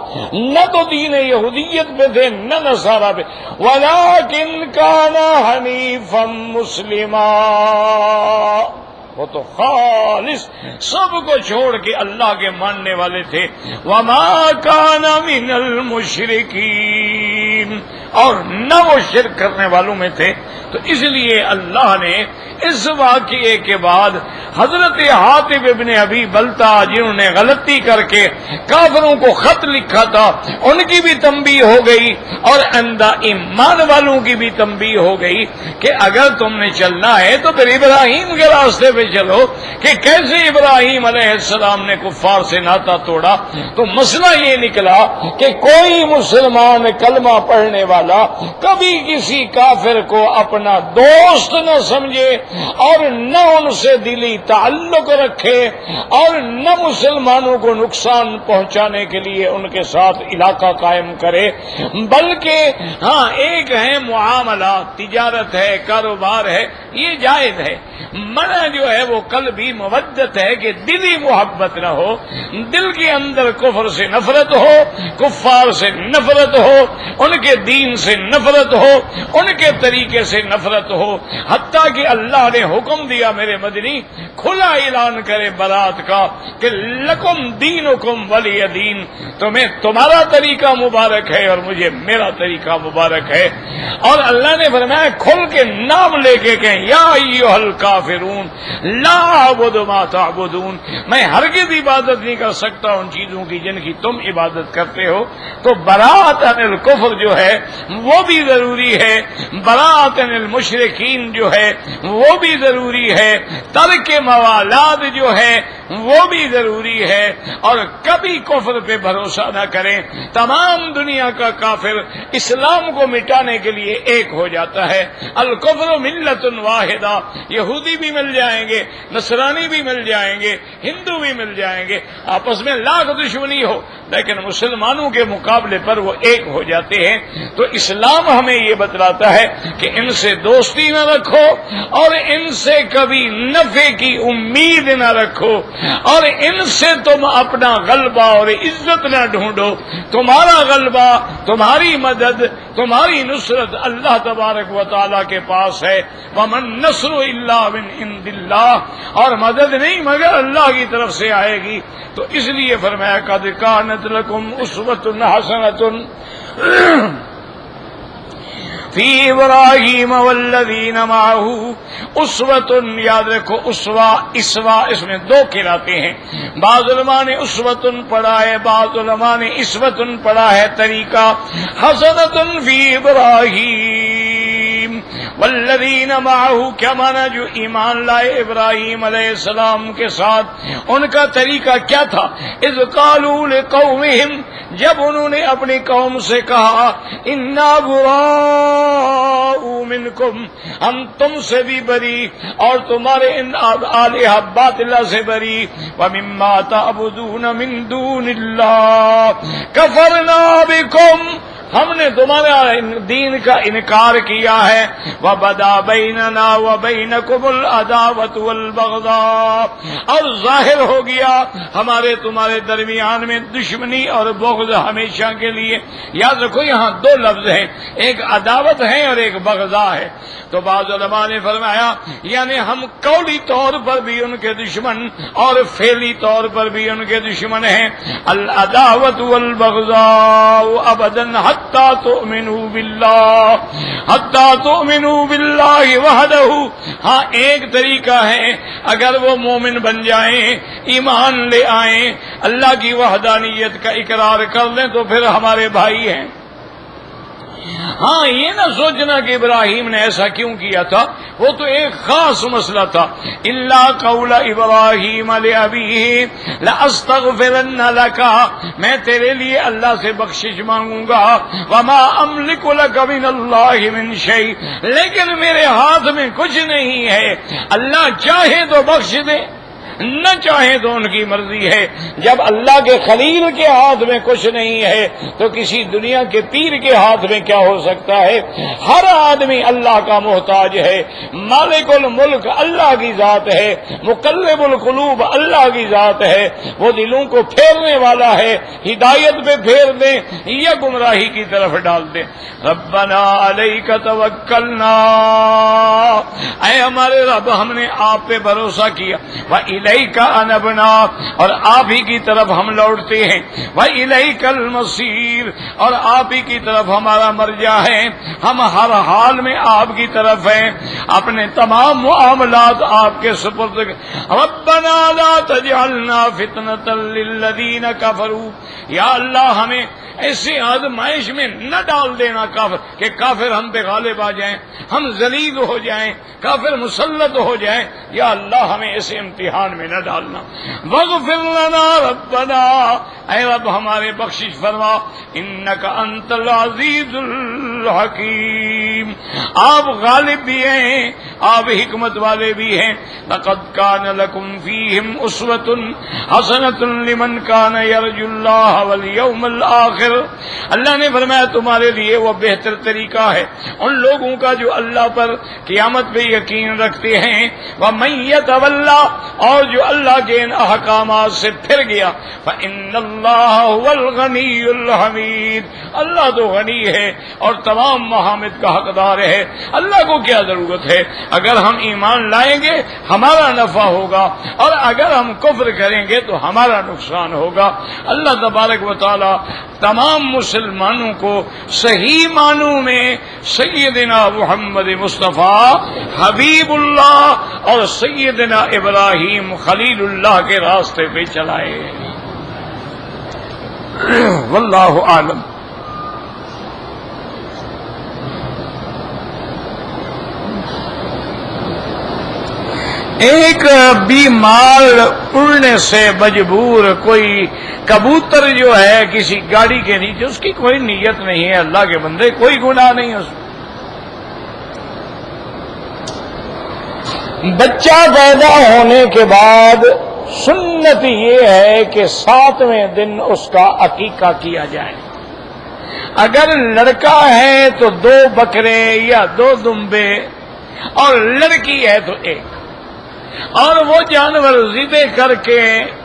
نہ تو دین یہودیت پہ تھے نہ نصارہ پہ، ولکن کان حنیفا مسلما، وہ تو خالص سب کو چھوڑ کے اللہ کے ماننے والے تھے، وما کان من المشرکین، اور نہ وہ شرک کرنے والوں میں تھے۔ تو اس لیے اللہ نے اس واقعے کے بعد حضرت حاتب ابن ابی بلتا جنہوں نے غلطی کر کے کافروں کو خط لکھا تھا ان کی بھی تنبیہ ہو گئی، اور اندھا ایمان والوں کی بھی تنبیہ ہو گئی کہ اگر تم نے چلنا ہے تو پھر ابراہیم کے راستے پہ چلو، کہ کیسے ابراہیم علیہ السلام نے کفار سے ناطا توڑا۔ تو مسئلہ یہ نکلا کہ کوئی مسلمان کلمہ پڑھنے والا کبھی کسی کافر کو اپنا دوست نہ سمجھے، اور نہ ان سے دلی تعلق رکھے، اور نہ مسلمانوں کو نقصان پہنچانے کے لیے ان کے ساتھ علاقہ قائم کرے، بلکہ ہاں ایک ہے معاملات، تجارت ہے، کاروبار ہے، یہ جائز ہے۔ منع جو ہے وہ قلبی مودت ہے کہ دلی محبت نہ ہو، دل کے اندر کفر سے نفرت ہو، کفار سے نفرت ہو، ان کے دین سے نفرت ہو، ان کے طریقے سے نفرت ہو، حتیٰ کہ اللہ نے حکم دیا میرے مدنی کھلا اعلان کرے برات کا کہ لکم دینکم ولی دین، تمہیں تمہارا طریقہ مبارک ہے اور مجھے میرا طریقہ مبارک ہے۔ اور اللہ نے فرمایا کھل کے نام لے کے کہیں یا ایھا الکافرون لا اعبد ما تعبدون، میں ہرگز عبادت نہیں کر سکتا ان چیزوں کی جن کی تم عبادت کرتے ہو۔ تو برات عن الکفر جو ہے وہ بھی ضروری ہے، برات عن المشرکین جو ہے وہ بھی ضروری ہے، ترک موالات جو ہے وہ بھی ضروری ہے، اور کبھی کفر پہ بھروسہ نہ کریں۔ تمام دنیا کا کافر اسلام کو مٹانے کے لیے ایک ہو جاتا ہے، الکفر ملت واحدہ، یہودی بھی مل جائیں گے، نصرانی بھی مل جائیں گے، ہندو بھی مل جائیں گے، آپس میں لاکھ دشمنی ہو لیکن مسلمانوں کے مقابلے پر وہ ایک ہو جاتے ہیں۔ تو اسلام ہمیں یہ بتلاتا ہے کہ ان سے دوستی نہ رکھو، اور ان سے کبھی نفع کی امید نہ رکھو، اور ان سے تم اپنا غلبہ اور عزت نہ ڈھونڈو۔ تمہارا غلبہ، تمہاری مدد، تمہاری نصرت اللہ تبارک و تعالیٰ کے پاس ہے، وَمَن نَّصْرُ إِلَّا مِنْ عِندِ اللَّهِ، اور مدد نہیں مگر اللہ کی طرف سے آئے گی۔ تو اس لیے فرمایا قَدْ كَانَتْ لَكُمْ أُسْوَةٌ حَسَنَةٌ فی ابراہیم والذین معہ اسوۃ، یاد رکھو اسوا اسوا اس میں دو قراتیں ہیں، بعض علماء نے اسوۃ پڑھا ہے، بعض علماء نے اسوۃ پڑھا ہے طریقہ، حسنۃ فی ابراہیم والذین معہ، کیا مانا جو ایمان لائے ابراہیم علیہ السلام کے ساتھ، ان کا طریقہ کیا تھا؟ اذ قالوا لقومہم، جب انہوں نے اپنی قوم سے کہا انا براء منکم، ہم تم سے بھی بری اور تمہارے ان آلہہ باطلہ سے بری، ومما تعبدون من دون اللہ کفرنا بکم، ہم نے تمہارا دین کا انکار کیا ہے، وَبَدَا بَيْنَنَا وَبَيْنَكُمُ الْعَدَاوَةُ وَالْبَغْضَاءُ، اور ظاہر ہو گیا ہمارے تمہارے درمیان میں دشمنی اور بغض ہمیشہ کے لیے۔ یاد رکھو یہاں دو لفظ ہیں، ایک عداوت ہے اور ایک بغضاء ہے۔ تو بعض علماء نے فرمایا یعنی ہم قولی طور پر بھی ان کے دشمن اور فعلی طور پر بھی ان کے دشمن ہیں۔ العداوۃ والبغضاء ابدا حتی تؤمنوا باللہ، حتی تؤمنوا باللہ وحدہ، ہاں ایک طریقہ ہے اگر وہ مومن بن جائیں، ایمان لے آئیں، اللہ کی وحدانیت کا اقرار کر لیں تو پھر ہمارے بھائی ہیں۔ ہاں یہ نہ سوچنا کہ ابراہیم نے ایسا کیوں کیا تھا، وہ تو ایک خاص مسئلہ تھا۔ الا قول ابراہیم لابیہ لاستغفرن لک، میں تیرے لیے اللہ سے بخشش مانگوں گا، وما املک لک من اللہ من شیء، لیکن میرے ہاتھ میں کچھ نہیں ہے، اللہ چاہے تو بخش دے، نہ چاہے تو ان کی مرضی ہے۔ جب اللہ کے خلیل کے ہاتھ میں کچھ نہیں ہے تو کسی دنیا کے پیر کے ہاتھ میں کیا ہو سکتا ہے؟ ہر آدمی اللہ کا محتاج ہے، مالک الملک اللہ کی ذات ہے، مقلب القلوب اللہ کی ذات ہے، وہ دلوں کو پھیرنے والا ہے، ہدایت پہ پھیر دے یا گمراہی کی طرف ڈال دے۔ ربنا علیک توکلنا، اے ہمارے رب ہم نے آپ پہ بھروسہ کیا، وَإِلَيْكَ أَنَبْنَا، اور آپ ہی کی طرف ہم لوٹتے ہیں، وَإِلَيْكَ الْمَصِيرُ، اور آپ ہی کی طرف ہمارا مرجع ہے، ہم ہر حال میں آپ کی طرف ہیں، اپنے تمام معاملات آپ کے سپرد۔ ربنا لا تجعلنا فتنة للذین کفروا، یا اللہ ہمیں ایسی آزمائش میں نہ ڈال دینا کافر کہ کافر ہم پہ غالب آ جائیں، ہم ذلیل ہو جائیں، کافر مسلط ہو جائیں، یا اللہ ہمیں ایسے امتحان میں نہ ڈالنا۔ واغفر لنا ربنا، اے رب ہمارے بخشش فرما، انک انت العزیز الحکیم، آپ غالب بھی ہیں، آپ حکمت والے بھی ہیں۔ لقد کان لکم فیہم اسوۃ حسنۃ لمن کان یرجو اللہ والیوم الآخر، اللہ نے فرمایا تمہارے لیے وہ بہتر طریقہ ہے ان لوگوں کا جو اللہ پر قیامت پہ یقین رکھتے ہیں، وَمَن يَتَوَلَّ، اور جو اللہ کے ان احکامات سے پھر گیا، فَإِنَّ اللَّهَ هُوَ الْغَنِيُّ الْحَمِيدُ، اللہ تو غنی ہے اور تمام محامد کا حقدار ہے، اللہ کو کیا ضرورت ہے؟ اگر ہم ایمان لائیں گے ہمارا نفع ہوگا اور اگر ہم کفر کریں گے تو ہمارا نقصان ہوگا۔ اللہ تبارک و تعالی تمام مسلمانوں کو صحیح معنوں میں سیدنا محمد مصطفیٰ حبیب اللہ اور سیدنا ابراہیم خلیل اللہ کے راستے پہ چلائے۔ واللہ عالم۔ ایک بیمار اڑنے سے مجبور کوئی کبوتر جو ہے کسی گاڑی کے نیچے، اس کی کوئی نیت نہیں ہے، اللہ کے بندے کوئی گناہ نہیں ہے اس میں۔ بچہ پیدا ہونے کے بعد سنت یہ ہے کہ 7ویں دن اس کا عقیقہ کیا جائے۔ اگر لڑکا ہے تو 2 بکرے یا 2 دمبے، اور لڑکی ہے تو 1، اور وہ جانور ذبح کر کے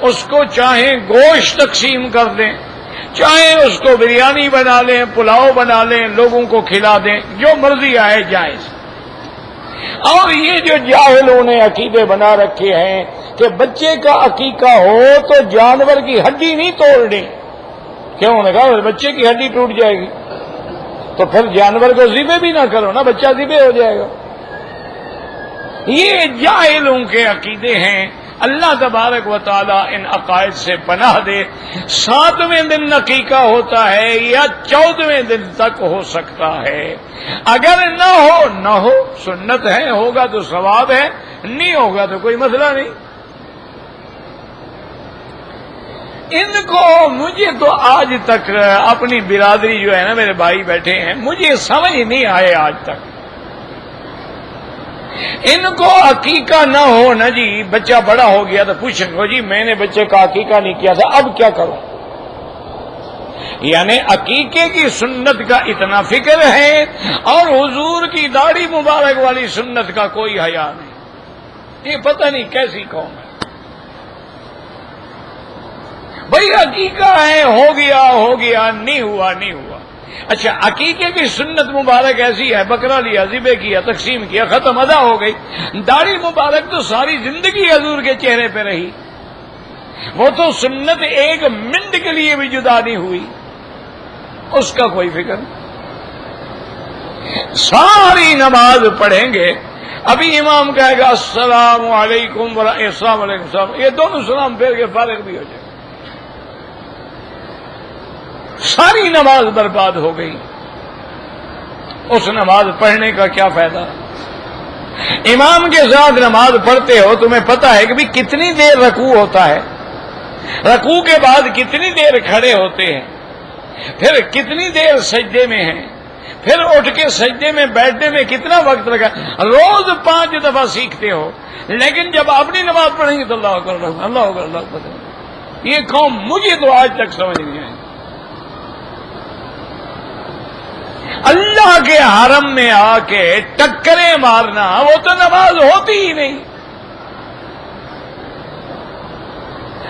اس کو چاہے گوشت تقسیم کر دیں، چاہے اس کو بریانی بنا لیں، پلاؤ بنا لیں، لوگوں کو کھلا دیں، جو مرضی آئے جائز۔ اور یہ جو جاہلوں نے عقیدے بنا رکھے ہیں کہ بچے کا عقیقہ ہو تو جانور کی ہڈی نہیں توڑنی، کیوں؟ نے کہا بچے کی ہڈی ٹوٹ جائے گی، تو پھر جانور کو ذبح بھی نہ کرو نا، بچہ ذبح ہو جائے گا۔ یہ جاہلوں کے عقیدے ہیں۔ اللہ تبارک و تعالی ان عقائد سے پناہ دے۔ 7ویں دن عقیقہ ہوتا ہے یا 14ویں دن تک ہو سکتا ہے، اگر نہ ہو سنت ہے، ہوگا تو ثواب ہے، نہیں ہوگا تو کوئی مسئلہ نہیں۔ ان کو مجھے تو آج تک اپنی برادری جو ہے نا، میرے بھائی بیٹھے ہیں، مجھے سمجھ نہیں آئے آج تک۔ ان کو عقیقہ نہ ہو نا جی، بچہ بڑا ہو گیا تو پوچھیں گے جی میں نے بچے کا عقیقہ نہیں کیا تھا، اب کیا کروں؟ یعنی عقیقے کی سنت کا اتنا فکر ہے اور حضور کی داڑھی مبارک والی سنت کا کوئی حیا نہیں۔ یہ پتہ نہیں کیسی قوم ہے بھائی، عقیقہ ہے، ہو گیا، نہیں ہوا۔ اچھا، عقیقے کی سنت مبارک ایسی ہے، بکرا لیا، ذبح کیا، تقسیم کیا، ختم، ادا ہو گئی۔ داڑھی مبارک تو ساری زندگی حضور کے چہرے پہ رہی، وہ تو سنت 1 منٹ کے لیے بھی جدا نہیں ہوئی، اس کا کوئی فکر نہیں۔ ساری نماز پڑھیں گے، ابھی امام کہے گا السلام علیکم السلام علیکم، یہ دونوں سلام پھیر کے فارغ بھی ہو جائے، ساری نماز برباد ہو گئی۔ اس نماز پڑھنے کا کیا فائدہ؟ امام کے ساتھ نماز پڑھتے ہو، تمہیں پتا ہے کہ بھی کتنی دیر رکوع ہوتا ہے، رکوع کے بعد کتنی دیر کھڑے ہوتے ہیں، پھر کتنی دیر سجدے میں ہیں، پھر اٹھ کے سجدے میں بیٹھنے میں کتنا وقت لگا، روز 5 دفعہ سیکھتے ہو، لیکن جب اپنی نماز پڑھیں گے تو اللہ اکبر اللہ اکبر اللہ اکبر۔ یہ قوم مجھے تو آج تک سمجھ نہیں آئی۔ اللہ کے حرم میں آ کے ٹکریں مارنا، وہ تو نماز ہوتی ہی نہیں۔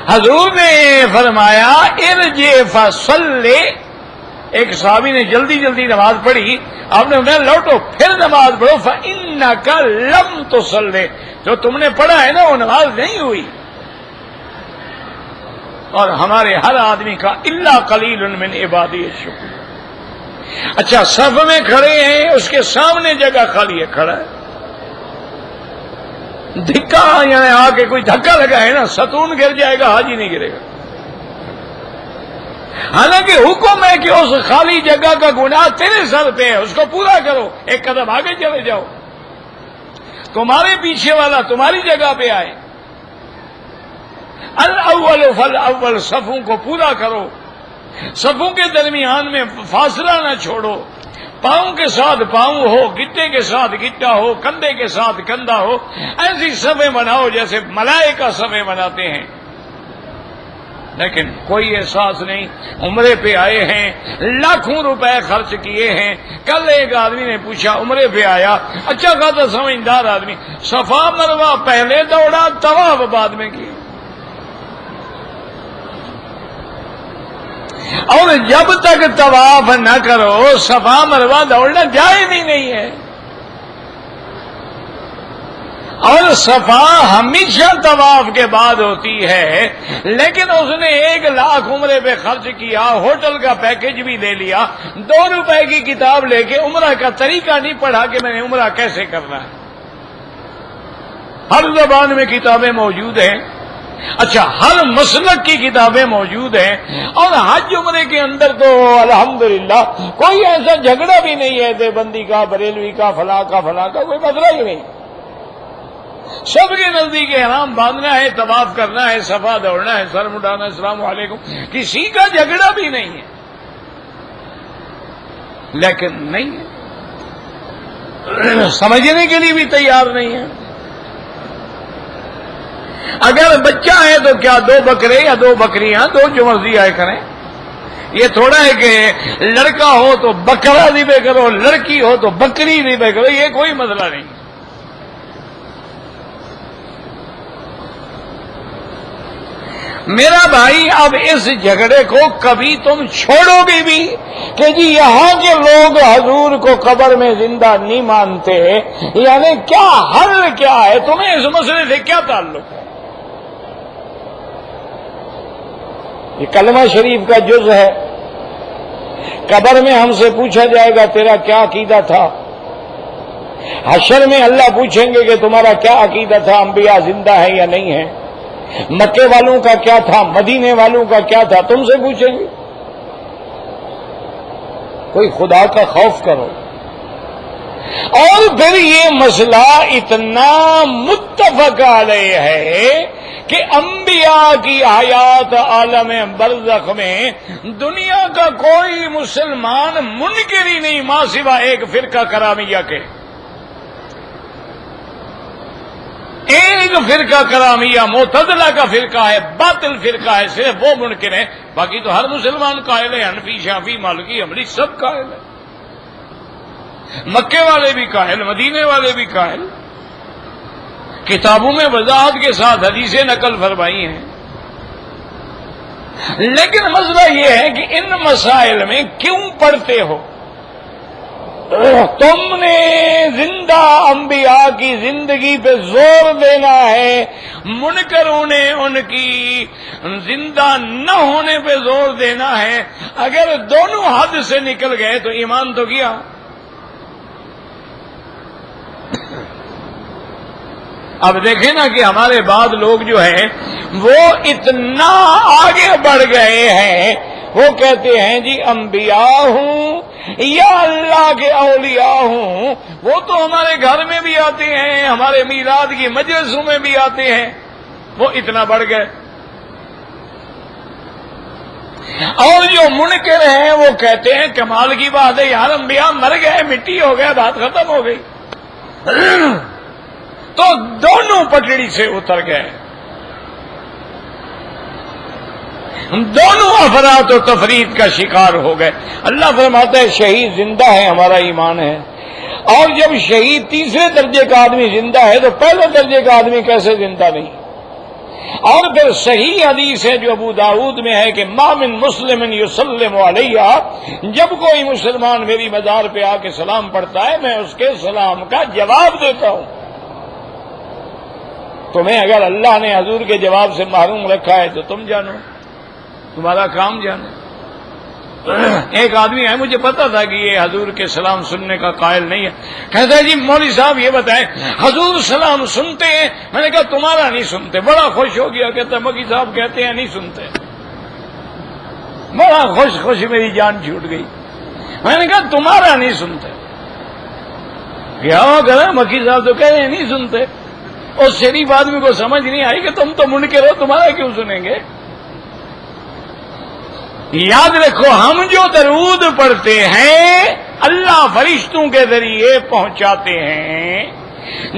حضور نے فرمایا ارجع فصلی، ایک صحابی نے جلدی نماز پڑھی، آپ نے انہیں لوٹو پھر نماز پڑھو، فإنک لم تصلی، جو تم نے پڑھا ہے نا وہ نماز نہیں ہوئی۔ اور ہمارے ہر آدمی کا الا قلیل من عبادی الشکور۔ اچھا، صف میں کھڑے ہیں، اس کے سامنے جگہ خالی ہے، کھڑا ہے، دھکا یعنی آ کے کوئی دھکا لگا ہے نا، ستون گر جائے گا، حاجی نہیں گرے گا۔ حالانکہ حکم ہے کہ اس خالی جگہ کا گناہ تیرے سر پہ ہے، اس کو پورا کرو، ایک قدم آگے چلے جاؤ، تمہارے پیچھے والا تمہاری جگہ پہ آئے۔ الاول فالاول، صفوں کو پورا کرو، صفوں کے درمیان میں فاصلہ نہ چھوڑو، پاؤں کے ساتھ پاؤں ہو، گٹے کے ساتھ گٹا ہو، کندھے کے ساتھ کندھا ہو، ایسی صفیں بناؤ جیسے ملائکہ صفیں بناتے ہیں۔ لیکن کوئی احساس نہیں، عمرے پہ آئے ہیں، لاکھوں روپے خرچ کیے ہیں۔ کل ایک آدمی نے پوچھا، عمرے پہ آیا، اچھا خاصا سمجھدار آدمی، صفا مروہ پہلے دوڑا، طواف بعد میں کیا، اور جب تک طواف نہ کرو صفا مروہ دوڑنا جائز ہی نہیں ہے۔ اور صفا ہمیشہ طواف کے بعد ہوتی ہے، لیکن اس نے 1 لاکھ عمرے پہ خرچ کیا، ہوٹل کا پیکج بھی لے لیا، 2 روپے کی کتاب لے کے عمرہ کا طریقہ نہیں پڑھا کہ میں نے عمرہ کیسے کرنا ہے۔ ہر زبان میں کتابیں موجود ہیں، اچھا ہر مسلک کی کتابیں موجود ہیں، اور حج عمرے کے اندر تو الحمدللہ کوئی ایسا جھگڑا بھی نہیں ہے دیوبندی کا، بریلوی کا، فلاں کا کوئی مسئلہ ہی نہیں۔ سب کے نزدیک احرام باندھنا ہے، طواف کرنا ہے، صفا دوڑنا ہے، سر مڈانا، السلام علیکم، کسی کا جھگڑا بھی نہیں ہے، لیکن نہیں ہے، سمجھنے کے لیے بھی تیار نہیں ہے۔ اگر بچہ ہے تو کیا 2 بکرے یا 2 بکریاں، 2 جو مرضی آئے کریں، یہ تھوڑا ہے کہ لڑکا ہو تو بکرا ذبح کرو، لڑکی ہو تو بکری ذبح کرو، یہ کوئی مسئلہ نہیں۔ میرا بھائی اب اس جھگڑے کو کبھی تم چھوڑو گے بھی کہ جی یہاں کے لوگ حضور کو قبر میں زندہ نہیں مانتے، یعنی کیا حل کیا ہے، تمہیں اس مسئلے سے کیا تعلق ہے؟ یہ کلمہ شریف کا جز ہے قبر میں ہم سے پوچھا جائے گا تیرا کیا عقیدہ تھا، حشر میں اللہ پوچھیں گے کہ تمہارا کیا عقیدہ تھا، انبیاء زندہ ہے یا نہیں ہے، مکے والوں کا کیا تھا، مدینے والوں کا کیا تھا، تم سے پوچھیں گے۔ کوئی خدا کا خوف کرو۔ اور پھر یہ مسئلہ اتنا متفق علیہ ہے کہ انبیاء کی حیات عالم برزخ میں دنیا کا کوئی مسلمان منکر ہی نہیں ماں سوا ایک فرقہ کرامیہ کے، ایک فرقہ کرامیہ معتزلہ کا فرقہ ہے، باطل فرقہ ہے، صرف وہ منکر ہے، باقی تو ہر مسلمان قائل ہے، حنفی شافعی مالکی حنبلی سب قائل ہے، مکے والے بھی قائل، مدینے والے بھی قائل، کتابوں میں وضاحت کے ساتھ حدیثیں نقل فرمائی ہیں۔ لیکن مسئلہ یہ ہے کہ ان مسائل میں کیوں پڑھتے ہو؟ تم نے زندہ انبیاء کی زندگی پہ زور دینا ہے، منکروں نے ان کی زندہ نہ ہونے پہ زور دینا ہے۔ اگر دونوں حد سے نکل گئے تو ایمان تو کیا۔ اب دیکھیں نا کہ ہمارے بعض لوگ جو ہیں وہ اتنا آگے بڑھ گئے ہیں، وہ کہتے ہیں جی انبیاء ہوں یا اللہ کے اولیاء ہوں، وہ تو ہمارے گھر میں بھی آتے ہیں، ہمارے میلاد کی مجلسوں میں بھی آتے ہیں، وہ اتنا بڑھ گئے۔ اور جو منکر ہیں وہ کہتے ہیں کمال کی بات ہے یار، انبیاء مر گئے، مٹی ہو گیا، بات ختم ہو گئی۔ تو دونوں پٹڑی سے اتر گئے، دونوں افراد و تفرید کا شکار ہو گئے۔ اللہ فرماتا ہے شہید زندہ ہے، ہمارا ایمان ہے۔ اور جب شہید تیسرے درجے کا آدمی زندہ ہے تو پہلے درجے کا آدمی کیسے زندہ نہیں؟ اور پھر صحیح حدیث ہے جو ابو داؤد میں ہے کہ ما من مسلم یسلم علیہ، جب کوئی مسلمان میری مزار پہ آ کے سلام پڑھتا ہے میں اس کے سلام کا جواب دیتا ہوں۔ تمہیں اگر اللہ نے حضور کے جواب سے محروم رکھا ہے تو تم جانو، تمہارا کام جانے۔ ایک آدمی ہے، مجھے پتا تھا کہ یہ حضور کے سلام سننے کا قائل نہیں ہے، کہتا ہے جی مولوی صاحب یہ بتائیں حضور سلام سنتے ہیں؟ میں نے کہا تمہارا نہیں سنتے۔ بڑا خوش ہو گیا، کہتا مکی صاحب کہتے ہیں نہیں سنتے۔ بڑا خوش میری جان چھوٹ گئی۔ میں نے کہا تمہارا نہیں سنتے، کیا کرا مکی صاحب تو کہہ رہے ہیں نہیں سنتے۔ اس شریف آدمی کو سمجھ نہیں آئی کہ تم تو منکر ہو، تمہارا کیوں سنیں گے؟ یاد رکھو ہم جو درود پڑھتے ہیں اللہ فرشتوں کے ذریعے پہنچاتے ہیں۔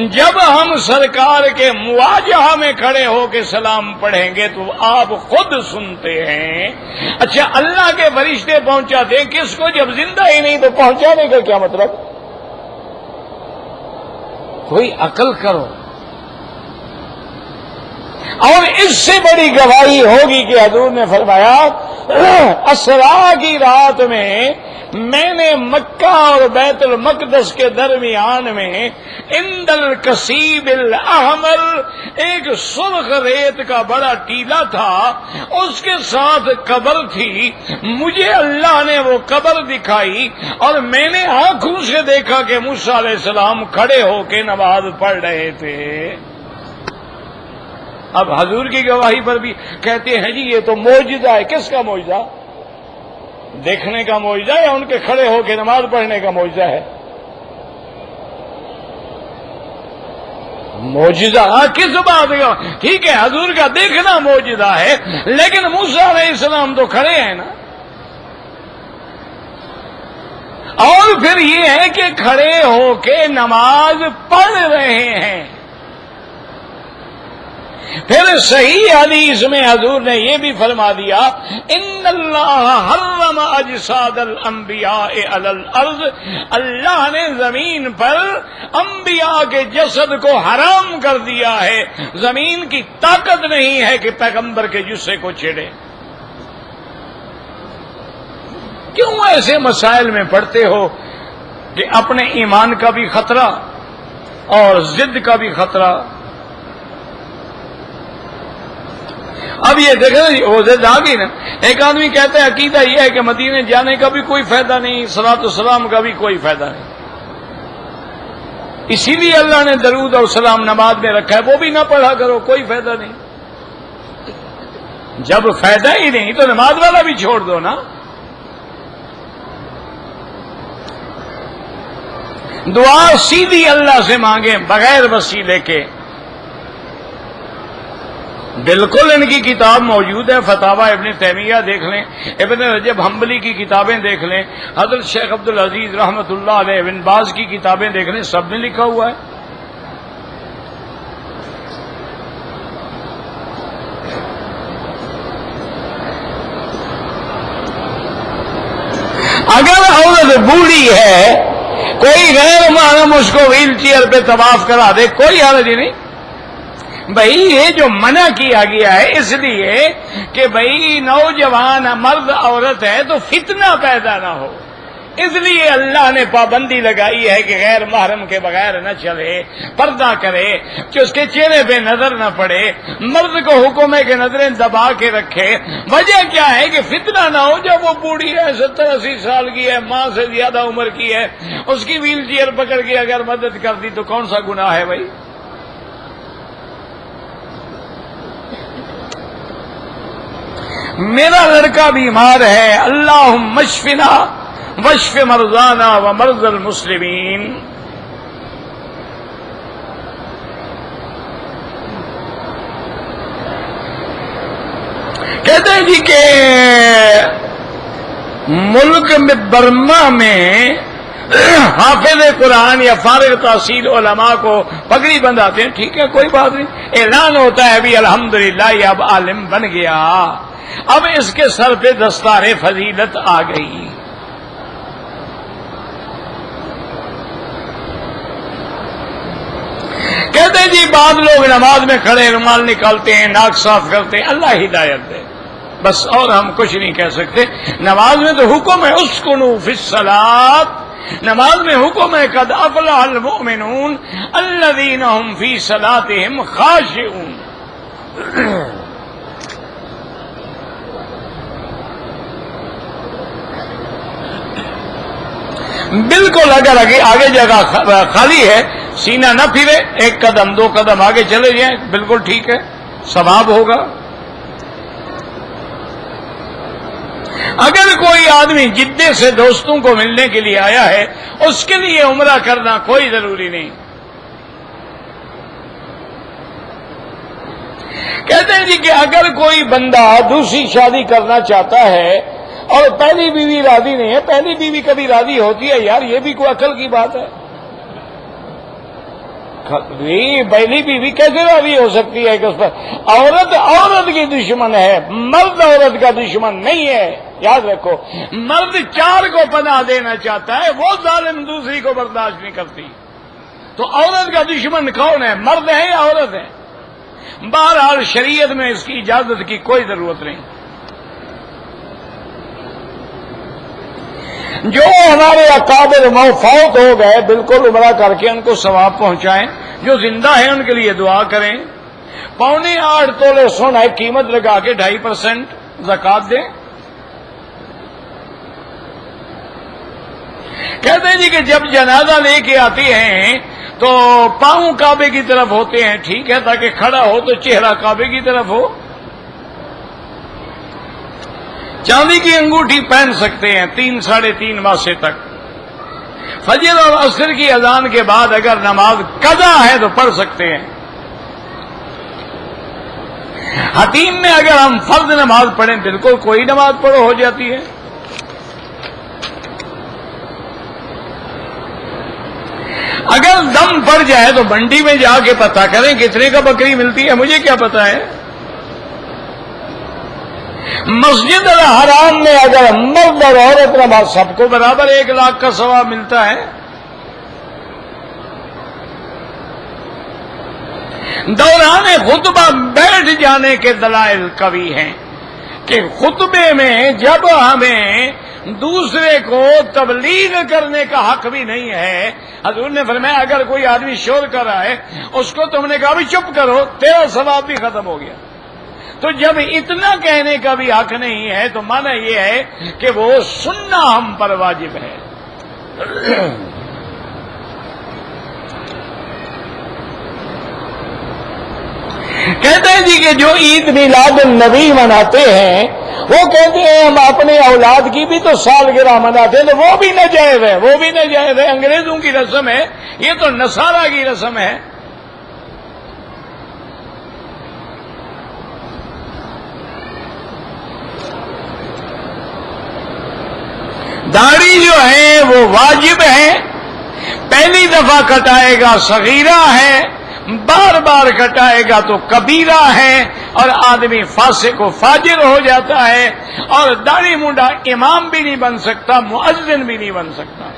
جب ہم سرکار کے مواجہہ میں کھڑے ہو کے سلام پڑھیں گے تو آپ خود سنتے ہیں۔ اچھا اللہ کے فرشتے پہنچاتے ہیں کس کو؟ جب زندہ ہی نہیں تو پہنچانے کا کیا مطلب؟ کوئی عقل کرو۔ اور اس سے بڑی گواہی ہوگی کہ حضور نے فرمایا اسرا کی رات میں میں نے مکہ اور بیت المقدس کے درمیان میں عند الکثیب الاحمر ایک سرخ ریت کا بڑا ٹیلا تھا، اس کے ساتھ قبر تھی، مجھے اللہ نے وہ قبر دکھائی اور میں نے آنکھوں سے دیکھا کہ موسیٰ علیہ السلام کھڑے ہو کے نماز پڑھ رہے تھے۔ اب حضور کی گواہی پر بھی کہتے ہیں جی یہ تو معجزہ ہے۔ کس کا معجزہ؟ دیکھنے کا معجزہ یا ان کے کھڑے ہو کے نماز پڑھنے کا معجزہ ہے؟ معجزہ کس بات کا؟ ٹھیک ہے حضور کا دیکھنا معجزہ ہے، لیکن موسیٰ علیہ السلام تو کھڑے ہیں نا۔ اور پھر یہ ہے کہ کھڑے ہو کے نماز پڑھ رہے ہیں۔ پھر صحیح حدیث میں حضور نے یہ بھی فرما دیا ان اللہ حرم اجساد الانبیاء علی الارض، اللہ نے زمین پر انبیاء کے جسد کو حرام کر دیا ہے۔ زمین کی طاقت نہیں ہے کہ پیغمبر کے جسے کو چھیڑے۔ کیوں ایسے مسائل میں پڑھتے ہو کہ اپنے ایمان کا بھی خطرہ اور ضد کا بھی خطرہ اب یہ دیکھیں وہ زد آ گئی نا. ایک آدمی کہتا ہے عقیدہ یہ ہے کہ مدینے جانے کا بھی کوئی فائدہ نہیں، صلاۃ والسلام کا بھی کوئی فائدہ نہیں، اسی لیے اللہ نے درود اور سلام نماز میں رکھا ہے، وہ بھی نہ پڑھا کرو، کوئی فائدہ نہیں. جب فائدہ ہی نہیں تو نماز والا بھی چھوڑ دو نا. دعا سیدھی اللہ سے مانگیں بغیر وسیلے کے. بالکل ان کی کتاب موجود ہے، فتاوی ابن تیمیہ دیکھ لیں، ابن رجب حنبلی کی کتابیں دیکھ لیں، حضرت شیخ عبدالعزیز رحمۃ اللہ علیہ، ابن باز کی کتابیں دیکھ لیں، سب میں لکھا ہوا ہے. اگر عورت بوڑھی ہے، کوئی غیر محرم اس کو ویل چیئر پہ طواف کرا دے، کوئی حرج نہیں. بھائی یہ جو منع کیا گیا ہے اس لیے کہ بھائی نوجوان مرد عورت ہے تو فتنہ پیدا نہ ہو، اس لیے اللہ نے پابندی لگائی ہے کہ غیر محرم کے بغیر نہ چلے، پردہ کرے کہ اس کے چہرے پہ نظر نہ پڑے. مرد کو حکم ہے کہ نظریں دبا کے رکھے. وجہ کیا ہے کہ فتنہ نہ ہو. جب وہ بوڑھی ہے، 70-80 سال کی ہے، ماں سے زیادہ عمر کی ہے، اس کی ویل چیئر پکڑ کے اگر مدد کر دی تو کون سا گناہ ہے بھائی؟ میرا لڑکا بیمار ہے، اللہم اشفنا واشف مرضانا ومرضى المسلمین. کہتے ہیں جی کہ ملک میں برما میں حافظ قرآن یا فارغ تحصیل علماء کو پگڑی بندھاتے ہیں، ٹھیک ہے کوئی بات نہیں، اعلان ہوتا ہے ابھی الحمدللہ یہ اب عالم بن گیا، اب اس کے سر پہ دستار فضیلت آ گئی. کہتے ہیں جی بعض لوگ نماز میں کھڑے رومال نکالتے ہیں، ناک صاف کرتے ہیں، اللہ ہدایت دے بس، اور ہم کچھ نہیں کہہ سکتے. نماز میں تو حکم ہے اسکنوا فی الصلاۃ، نماز میں حکم ہے قد افلح المؤمنون الذین هم فی صلاتهم خاشعون. بالکل اگر آگے جگہ خالی ہے، سینہ نہ پھرے، 1 قدم 2 قدم آگے چلے جائیں، بالکل ٹھیک ہے، ثواب ہوگا. اگر کوئی آدمی جدے سے دوستوں کو ملنے کے لیے آیا ہے، اس کے لیے عمرہ کرنا کوئی ضروری نہیں. کہتے ہیں جی کہ اگر کوئی بندہ دوسری شادی کرنا چاہتا ہے اور پہلی بیوی راضی نہیں ہے، پہلی بیوی کبھی راضی ہوتی ہے یار، یہ بھی کوئی عقل کی بات ہے؟ پہلی بیوی کیسے راضی ہو سکتی ہے کہ اس پر عورت کی دشمن ہے، مرد عورت کا دشمن نہیں ہے. یاد رکھو، مرد 4 کو پناہ دینا چاہتا ہے، وہ ظالم دوسری کو برداشت نہیں کرتی. تو عورت کا دشمن کون ہے، مرد ہے یا عورت ہے؟ بہرحال شریعت میں اس کی اجازت کی کوئی ضرورت نہیں. جو ہمارے اکابر فوت ہو گئے بالکل عمرہ کر کے ان کو ثواب پہنچائیں، جو زندہ ہیں ان کے لیے دعا کریں. 8.25 تولے سونا قیمت لگا کے 2.5% زکوٰۃ دیں. کہتے ہیں جی کہ جب جنازہ لے کے آتی ہیں تو پاؤں کعبے کی طرف ہوتے ہیں، ٹھیک ہے، تاکہ کھڑا ہو تو چہرہ کعبے کی طرف ہو. چاندی کی انگوٹھی پہن سکتے ہیں 3-3.5 ماسے تک. فجر اور عصر کی اذان کے بعد اگر نماز قضا ہے تو پڑھ سکتے ہیں. حتیم میں اگر ہم فرض نماز پڑھیں، بالکل کوئی نماز پڑھو ہو جاتی ہے. اگر دم پڑ جائے تو منڈی میں جا کے پتہ کریں کتنے کا بکری ملتی ہے، مجھے کیا پتا ہے. مسجد الحرام میں اگر مرد اور عورت نماز سب کو برابر 1 لاکھ کا ثواب ملتا ہے. دوران خطبہ بیٹھ جانے کے دلائل قوی ہیں کہ خطبے میں جب ہمیں دوسرے کو تبلیغ کرنے کا حق بھی نہیں ہے. حضور نے فرمایا اگر کوئی آدمی شور کر رہا ہے، اس کو تم نے کہا بھی چپ کرو، تیرا ثواب بھی ختم ہو گیا. تو جب اتنا کہنے کا بھی حق نہیں ہے تو معنی یہ ہے کہ وہ سننا ہم پر واجب ہے. کہتے ہیں جی کہ جو عید میلاد النبی مناتے ہیں وہ کہتے ہیں ہم اپنے اولاد کی بھی تو سالگرہ مناتے ہیں، تو وہ بھی ناجائز ہے، وہ بھی ناجائز ہے. انگریزوں کی رسم ہے، یہ تو نصارہ کی رسم ہے. داڑھی جو ہے وہ واجب ہے، پہلی دفعہ کٹائے گا صغیرہ ہے، بار بار کٹائے گا تو کبیرہ ہے، اور آدمی فاسق و فاجر ہو جاتا ہے. اور داڑھی منڈا امام بھی نہیں بن سکتا، مؤذن بھی نہیں بن سکتا.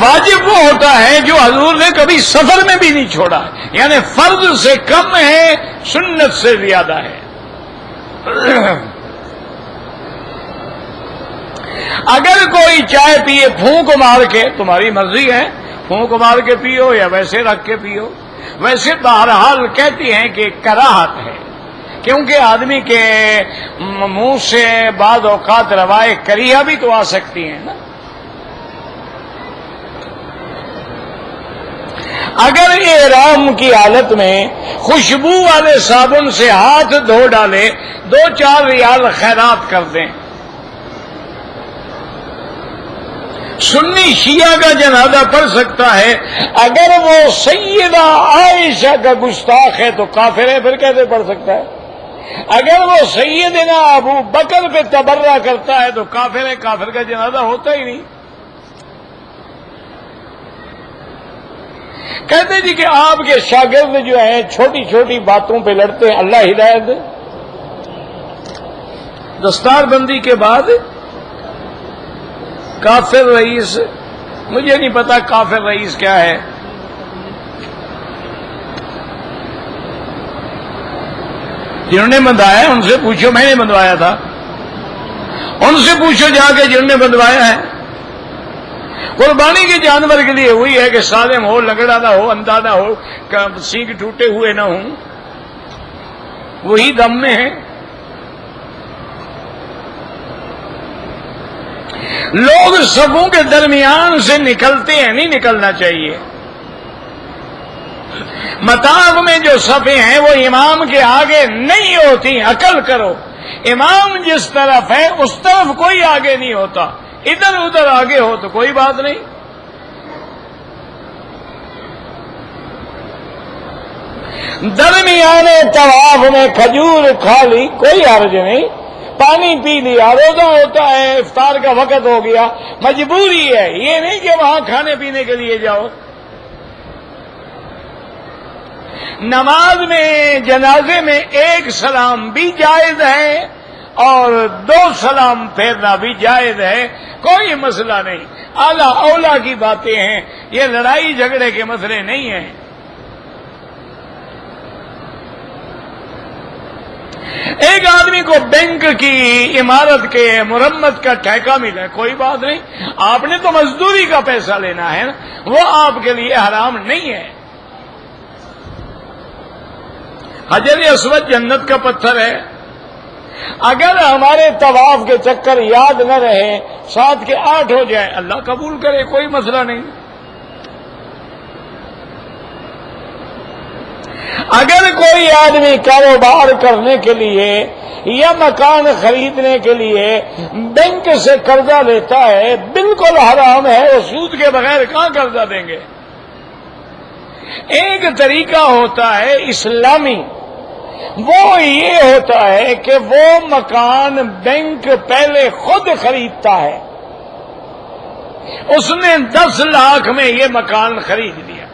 واجب وہ ہوتا ہے جو حضور نے کبھی سفر میں بھی نہیں چھوڑا، یعنی فرض سے کم ہے، سنت سے زیادہ ہے. اگر کوئی چائے پیے پھونک مار کے، تمہاری مرضی ہے، پھونک مار کے پیو یا ویسے رکھ کے پیو. ویسے بہرحال کہتے ہیں کہ کراہت ہے، کیونکہ آدمی کے منہ سے بعض اوقات روائے کریہہ بھی تو آ سکتی ہیں نا. اگر احرام کی حالت میں خوشبو والے صابن سے ہاتھ دھو ڈالے، 2-4 ریال خیرات کر دیں. سنی شیعہ کا جنازہ پڑھ سکتا ہے، اگر وہ سیدہ عائشہ کا گستاخ ہے تو کافر ہے، پھر کیسے پڑھ سکتا ہے؟ اگر وہ سیدنا ابو بکر پہ تبرہ کرتا ہے تو کافر ہے، کافر کا جنازہ ہوتا ہی نہیں. کہتے جی کہ آپ کے شاگرد جو ہیں چھوٹی چھوٹی باتوں پہ لڑتے ہیں، اللہ ہدایت دے. دستار بندی کے بعد کافر رئیس، مجھے نہیں پتا کافر رئیس کیا ہے. جنہوں نے بندوایا ان سے پوچھو، میں نے بندوایا تھا، ان سے پوچھو جا کے جنہوں نے بندوایا ہے. قربانی کے جانور کے لیے ہوئی ہے کہ سالم ہو، لنگڑا نہ ہو، اندھا نہ ہو، سینگ ٹوٹے ہوئے نہ ہوں، وہی دم میں ہے. لوگ صفوں کے درمیان سے نکلتے ہیں، نہیں نکلنا چاہیے. مطاف میں جو صفیں ہیں وہ امام کے آگے نہیں ہوتی، عقل کرو. امام جس طرف ہے اس طرف کوئی آگے نہیں ہوتا، ادھر ادھر آگے ہو تو کوئی بات نہیں. درمیانے طواف میں کھجور کھا لی، کوئی حرج نہیں. پانی پی لیا، روزہ ہوتا ہے، افطار کا وقت ہو گیا، مجبوری ہے، یہ نہیں کہ وہاں کھانے پینے کے لیے جاؤ. نماز میں جنازے میں 1 سلام بھی جائز ہے اور 2 سلام پھیرنا بھی جائز ہے، کوئی مسئلہ نہیں. اعلیٰ اولا کی باتیں ہیں، یہ لڑائی جھگڑے کے مسئلے نہیں ہیں. ایک آدمی کو بینک کی عمارت کے مرمت کا ٹھیکہ ملا، کوئی بات نہیں، آپ نے تو مزدوری کا پیسہ لینا ہے نا، وہ آپ کے لیے حرام نہیں ہے. حجر اسود جنت کا پتھر ہے. اگر ہمارے طواف کے چکر یاد نہ رہے، 7 کے 8 ہو جائے، اللہ قبول کرے، کوئی مسئلہ نہیں. اگر کوئی آدمی کاروبار کرنے کے لیے یا مکان خریدنے کے لیے بینک سے قرضہ لیتا ہے، بالکل حرام ہے. وہ سود کے بغیر کہاں قرضہ دیں گے؟ ایک طریقہ ہوتا ہے اسلامی، وہ یہ ہوتا ہے کہ وہ مکان بینک پہلے خود خریدتا ہے. اس نے 10 لاکھ میں یہ مکان خرید لیا،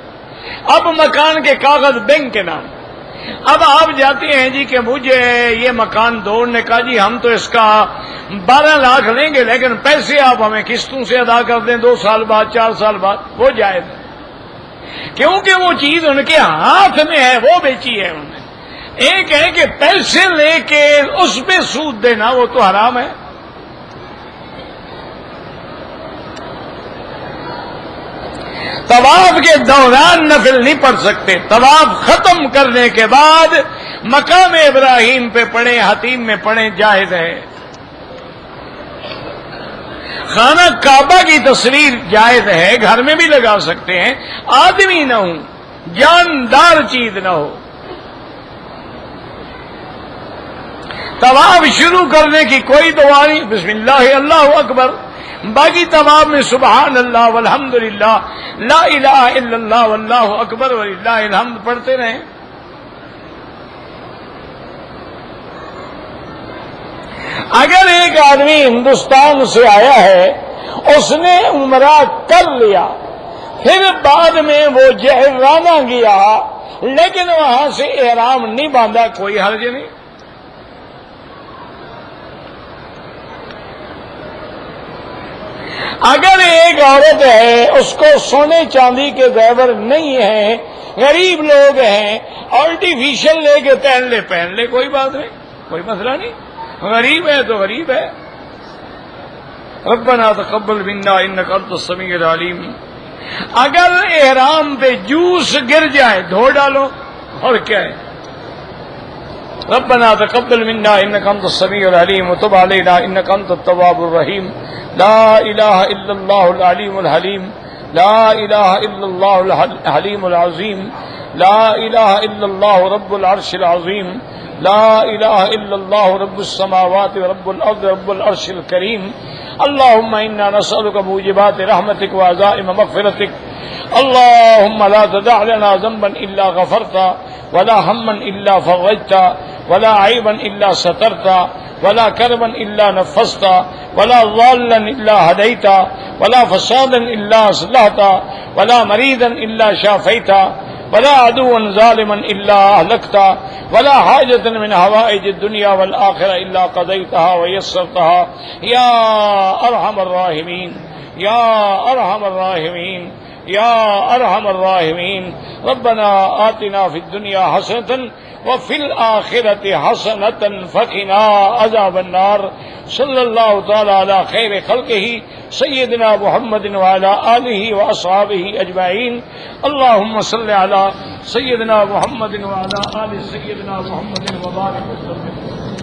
اب مکان کے کاغذ بینک کے نام. اب آپ جاتے ہیں جی کہ مجھے یہ مکان دو، نے کہا جی ہم تو اس کا 12 لاکھ لیں گے، لیکن پیسے آپ ہمیں قسطوں سے ادا کر دیں 2 سال بعد 4 سال بعد. وہ جائز ہے، کیونکہ وہ چیز ان کے ہاتھ میں ہے، وہ بیچی ہے انہوں نے. ایک ہے کہ پیسے لے کے اس پہ سود دینا، وہ تو حرام ہے. طواف کے دوران نفل نہیں پڑھ سکتے، طواف ختم کرنے کے بعد مقام ابراہیم پہ پڑھیں، حتیم میں پڑھیں، جائز ہے۔ خانہ کعبہ کی تصویر جائز ہے، گھر میں بھی لگا سکتے ہیں، آدمی نہ ہو، جاندار چیز نہ ہو۔ طواف شروع کرنے کی کوئی دعا نہیں، بسم اللہ اللہ اکبر، باقی طواف میں سبحان اللہ والحمدللہ لا الہ الا اللہ واللہ اکبر وللہ الحمد پڑھتے رہیں۔ اگر ایک آدمی ہندوستان سے آیا ہے، اس نے عمرہ کر لیا، پھر بعد میں وہ جہرانہ گیا لیکن وہاں سے احرام نہیں باندھا، کوئی حرج نہیں۔ اگر ایک عورت ہے، اس کو سونے چاندی کے زیور نہیں ہیں، غریب لوگ ہیں، آرٹیفیشل لے کے پہن لے، کوئی بات نہیں، کوئی مسئلہ نہیں، غریب ہے تو غریب ہے۔ ربنا تقبل منا انک انت السمیع العلیم۔ اگر احرام پہ جوس گر جائے دھو ڈالو، اور کیا ہے؟ ربنا تقبل منا انک انت السمیع العلیم وتب علینا انک انت التواب الرحیم۔ لا الہ الا اللہ العلیم الحلیم، لا الہ الا اللہ الحلیم العظیم، لا الہ الا اللہ رب العرش العظیم، لا الہ الا اللہ رب السماوات ورب الارض رب العرش الکریم۔ اللهم انا نسألك موجبات رحمتك وعزائم مغفرتك، اللهم لا تدع لنا ذنبا الا غفرت، ولا هما الا فرجت، ولا عيبا الا سترت، ولا كربا الا نفست، ولا ضالا الا هديت، ولا فسادا الا اصلحت، ولا مريضا الا شافيت، ولا عدوا ظالما الا اهلكت، ولا حاجة من حوائج الدنيا والآخرة الا قضيتها ويسرتها يا ارحم الراحمين، يا ارحم الراحمين، يا ارحم الراحمين۔ ربنا آتنا في الدنيا حسنة وفي الآخرة حسنة فقنا عذاب النار۔ صلی اللہ تعالی علی خیر خلقہ سیدنا محمد وعلی آلہ واصحابہ اجمعین۔ اللہم صل علی سیدنا محمد وعلی آل سیدنا محمد وبارک وسلم۔